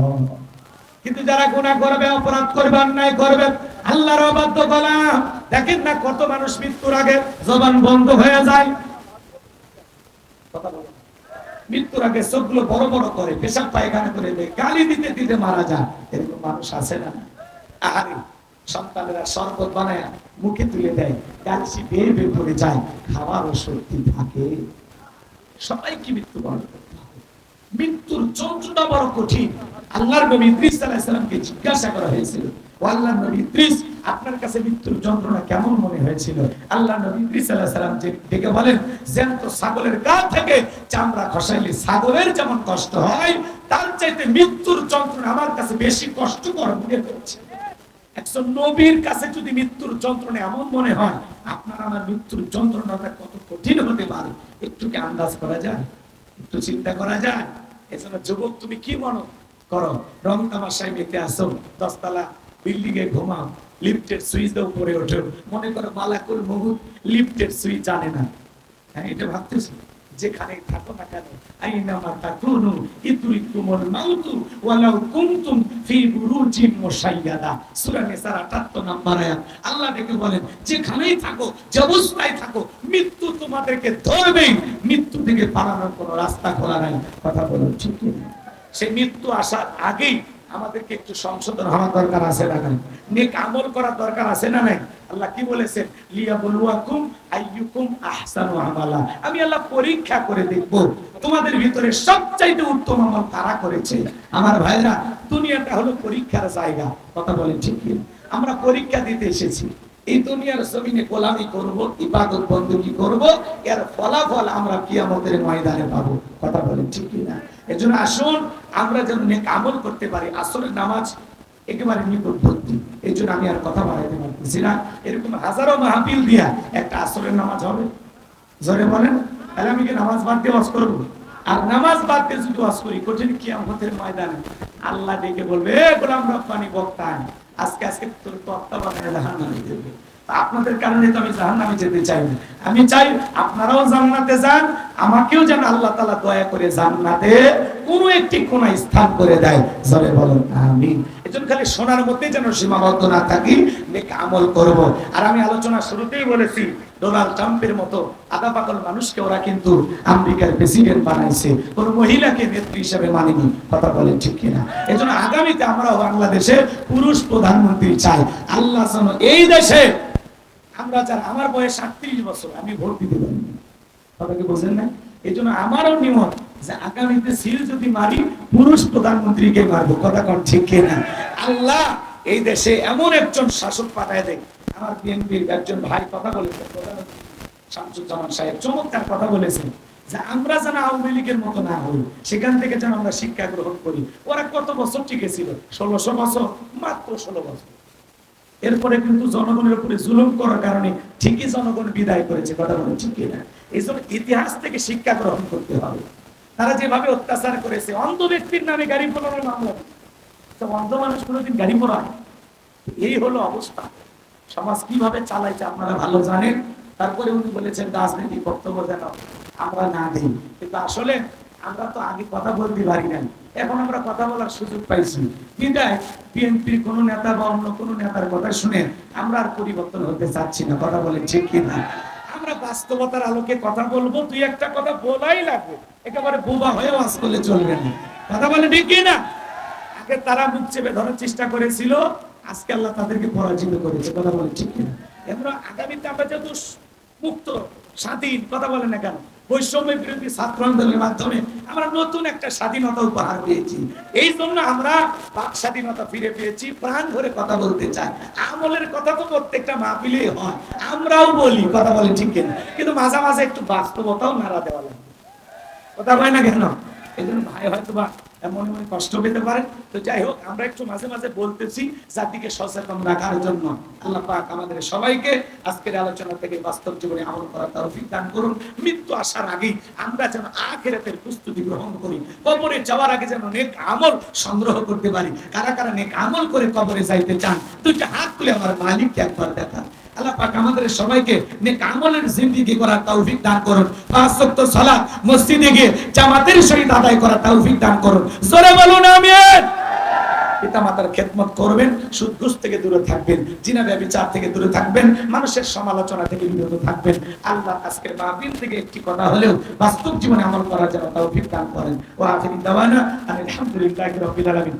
Speaker 1: কিন্তু যারা গুনাহ করবে, অপরাধ করবে, অন্যায় করবে, আল্লাহর অবাধ্য গোলাম, দেখেন না কত মানুষ মৃত্যুর আগে জবান বন্ধ হয়ে যায়। কথা বলেন, মৃত্যুর আগে চোখগুলো বড় বড় করে, পেশাব পায়খানা করে দেয়, গালি দিতে দিতে মারা যায়। এরকম মানুষ আছে না? আরে সন্তানেরা শরবত বানায় মুখে তুলে দেয়, কাশি বেয়ে বেয়ে পড়ে যায়, খাওয়ারও শক্তি থাকে। সবাই কি মৃত্যুবরণ করতে হবে? মৃত্যুর যন্ত্রণা বড় কঠিন। আল্লাহর নবী ইদ্রিস আলাইহিস সালামকে জিজ্ঞাসা করা হয়েছিল, ও আল্লাহর নবী ইদ্রিস, আপনার কাছে মৃত্যুর যন্ত্রণা কেমন মনে হয়েছিল? আল্লাহর নবী ইদ্রিস আলাইহিস সালাম যে ডেকে বলেন, জ্যান্ত ছাগলের গা থেকে চামড়া খসাইলে ছাগলের যেমন কষ্ট হয়, তার চাইতে মৃত্যুর যন্ত্রণা আমার কাছে বেশি কষ্টকর মনে হচ্ছে। একজন নবীর কাছে যদি মৃত্যুর যন্ত্রণা এমন মনে হয়, আপনার আমার মৃত্যুর যন্ত্রণাটা কত কঠিন হতে পারে একটু কি আন্দাজ করা যায়? একটু চিন্তা করা যায়? এজন্য যুবক, তুমি কি মনে করো, রং তামাশায় মেতে আসো, 10 তলা বিল্ডিং এ ঘুমাও, লিফটের সুইচ দিয়ে উপরে ওঠো, মনে করো মালাকুল মউত লিফটের সুইচ জানে না। হ্যাঁ, এটা ভাবতেছো? যেখানে থাকো না কেন, আইনামা তাকুনু ইদরিকুমুল মাউতু ওয়ালাউ কুনতুম ফি বুরুজিন মুশাইয়াদা। সূরা নিসার 78 নম্বর আয়াত। আল্লাহ ডেকে বলেন, যেখানেই থাকো, যে অবস্থায় থাকো, মৃত্যু তোমাদেরকে ধরবেই, মৃত্যু থেকে পালানোর কোনো রাস্তা খোলা নাই। কথা বলুন ঠিক কি না? সেই মৃত্যু আসার আগেই আমাদেরকে একটু সংশোধন হওয়া দরকার আছে না নাই? নেক আমল করা দরকার আছে না নাই? আল্লাহ কি বলেছেন, লিয়াবলুয়াকুম আইয়ুকুম আহসানু আমালা। আমি আল্লাহ পরীক্ষা করে দেখব তোমাদের ভিতরে সবচাইতে উত্তম আমল কারা করেছে। আমার ভাইরা, দুনিয়াটা হলো পরীক্ষার জায়গা। কথা বলেন ঠিক কি? আমরা পরীক্ষা দিতে এসেছি। এই দুনিয়ার জমিনে গোলামি করব, ইবাদত বندگی করব, এর ফলাফল আমরা কিয়ামতের ময়দানে পাবো। কথা বলেন ঠিক কি না? এজন্য আসুন আমরা যেন নেক আমল করতে পারি। আসরের নামাজ একেবারে নিকটবর্তী, এই জন্য আমি আর কথা বাড়াইতে পারতেছি না। এরকম হাজারো মাহফিল দিয়া একটা আসরের নামাজ হবে? জোরে বলেন। তাহলে আমি কি নামাজ বাদ দিয়ে ওয়াজ করবো? আর নামাজ বাদ দিয়ে যদি ওয়াজ করি, কঠিন কিয়ামতের ময়দানে আল্লাহ ডেকে বলবে, এ গোলাম রব্বানি বক্তা, আজকে আজকে তোর তক্তা বানায় জাহান্নামে দেবে। আপনাদের কারণে তো আমি জাহান্নামে যেতে চাই না। আমি চাই আপনারাও জান্নাতে যান, আমাকেও যেন আল্লাহ তাআলা দয়া করে জান্নাতে কোনো একটি কোন স্থান করে দেয়। জোরে বলুন আমিন। এজন্য খালি শোনার মধ্যে যেন সীমাবদ্ধ না থাকি, নেক আমল করব। আর আমি আলোচনা শুরুতেই বলেছি, ডোনাল্ড ট্রাম্পের মতো আধা পাগল মানুষকে ওরা কিন্তু আমেরিকার প্রেসিডেন্ট বানাইছে, কোন মহিলাকে নেত্রী হিসেবে মানেনি। কথা বলেন ঠিক কিনা? এজন্য আগামীতে আমরা বাংলাদেশে পুরুষ প্রধানমন্ত্রী চাই। আল্লাহ যেন এই দেশে আমরা, যারা আমার বয়স 38 বছর, আমি ভোট দিতে পারি, কথা কি বোঝেন না? এই জন্য আমারও নিয়ম যে আগামীতে সিল যদি মারি, পুরুষ প্রধানমন্ত্রীকে মারবো। কথা কোন ঠিক কিনা? আল্লাহ এই দেশে এমন একজন শাসক পাঠায় দেয়, আমার বিএনপির একজন ভাই কথা বলেছেন, প্রধানমন্ত্রী শামসুজ্জামান সাহেব চমৎকার কথা বলেছেন যে আমরা যেন আওয়ামী লীগের মতো না হই, সেখান থেকে যেন আমরা শিক্ষা গ্রহণ করি। ওরা কত বছর টিকে ছিল? 1600 বছর, মাত্র 16 বছর। এরপরে কিন্তু জনগণের উপরে জুলুম করার কারণে ঠিকই জনগণ বিদায় করেছে, কথা বলে ঠিক না? এই জন্য ইতিহাস থেকে শিক্ষা গ্রহণ করতে হবে। তারা যেভাবে অত্যাচার করেছে, অন্ধ ব্যক্তির নামে গাড়ি পোড়ানোর মামলা, তো অন্ধ মানুষ কোনোদিন গাড়ি পোড়ায়? এই হলো অবস্থা। সমাজ কিভাবে চালাইছে আপনারা ভালো জানেন। তারপরে উনি বলেছেন রাজনৈতিক বক্তব্য যেন আমরা না দিই, কিন্তু আসলে আমরা তো আগে কথা বলতে পারি না, এখন আমরা কথা বলার সুযোগ পাইছি। বিদায় বিএনপির কোন নেতা বা অন্য কোন নেতার কথা শুনে আমরা আর পরিবর্তন হতে চাচ্ছি না, কথা বলেন ঠিক কিনা? আমরা বাস্তবতার আলোকে কথা বলবো, দুই একটা কথা বলাই লাগবে, একেবারে বোবা হয়ে ওয়াজ করলে চলবে না, কথা বলেন ঠিক কিনা? আগে তারা মুখ চেপে ধরার চেষ্টা করেছিল, আজকে আল্লাহ তাদেরকে পরাজিত করেছে, কথা বলেন ঠিক কিনা? আমরা আগামীতে আমরা যেহেতু মুক্ত স্বাধীন, কথা বলেন না কেন, বৈষম্য বিরোধী ছাত্র আন্দোলনের মাধ্যমে আমরা নতুন একটা স্বাধীনতা উপহার পেয়েছি। এই জন্য আমরা বাক স্বাধীনতা ফিরে পেয়েছি, প্রাণ ভরে কথা বলতে চাই। আমলের কথা তো প্রত্যেকটা মাহফিলেই হয়, আমরাও বলি, কথা বলেন ঠিক কিনা? কিন্তু মাঝে মাঝে একটু বাস্তবতাও নাড়া দেওয়া লাগে, কথা হয় না কেন? এই জন্য ভাই হয়তো বা মনে মনে কষ্ট পেতে পারে। তো যাই হোক, আমরা একটু মাঝে মাঝে বলতেছি জাতিকে সচেতন রাখার জন্য। আল্লাহ পাক আমাদের সবাইকে আজকের আলোচনা থেকে বাস্তব জীবনে আমল করার তৌফিক দান করুন। মৃত্যু আসার আগেই আমরা যেন আখিরাতের প্রস্তুতি গ্রহণ করি, কবরে যাওয়ার আগে যেন নেক আমল সংগ্রহ করতে পারি। কারা কারা নেক আমল করে কবরে যাইতে চান, দুইটা হাত তুলে আমার মালিককে একবার দেখান। আল্লাহ পাক আমাদের সবাইকে নেক আমলের জিন্দেগি করার তৌফিক দান করুন। পাঁচ ওয়াক্ত সালাত মসজিদে গিয়ে জামাতের সহিত আদায় করার তৌফিক দান করুন। জোরে বলুন আমিন। পিতামাতার খেদমত করবেন, সুদ ঘুষ থেকে দূরে থাকবেন, জিনা ব্যভিচার থেকে দূরে থাকবেন, মানুষের সমালোচনা থেকে বিরত থাকবেন। আল্লাহ আজকের মাহফিল থেকে একটি কথা হলেও বাস্তব জীবনে আমল করার জন্য তৌফিক দান করেন। ওয়া আখিরু দাওয়ানা আলহামদুলিল্লাহি রাব্বিল আলামিন।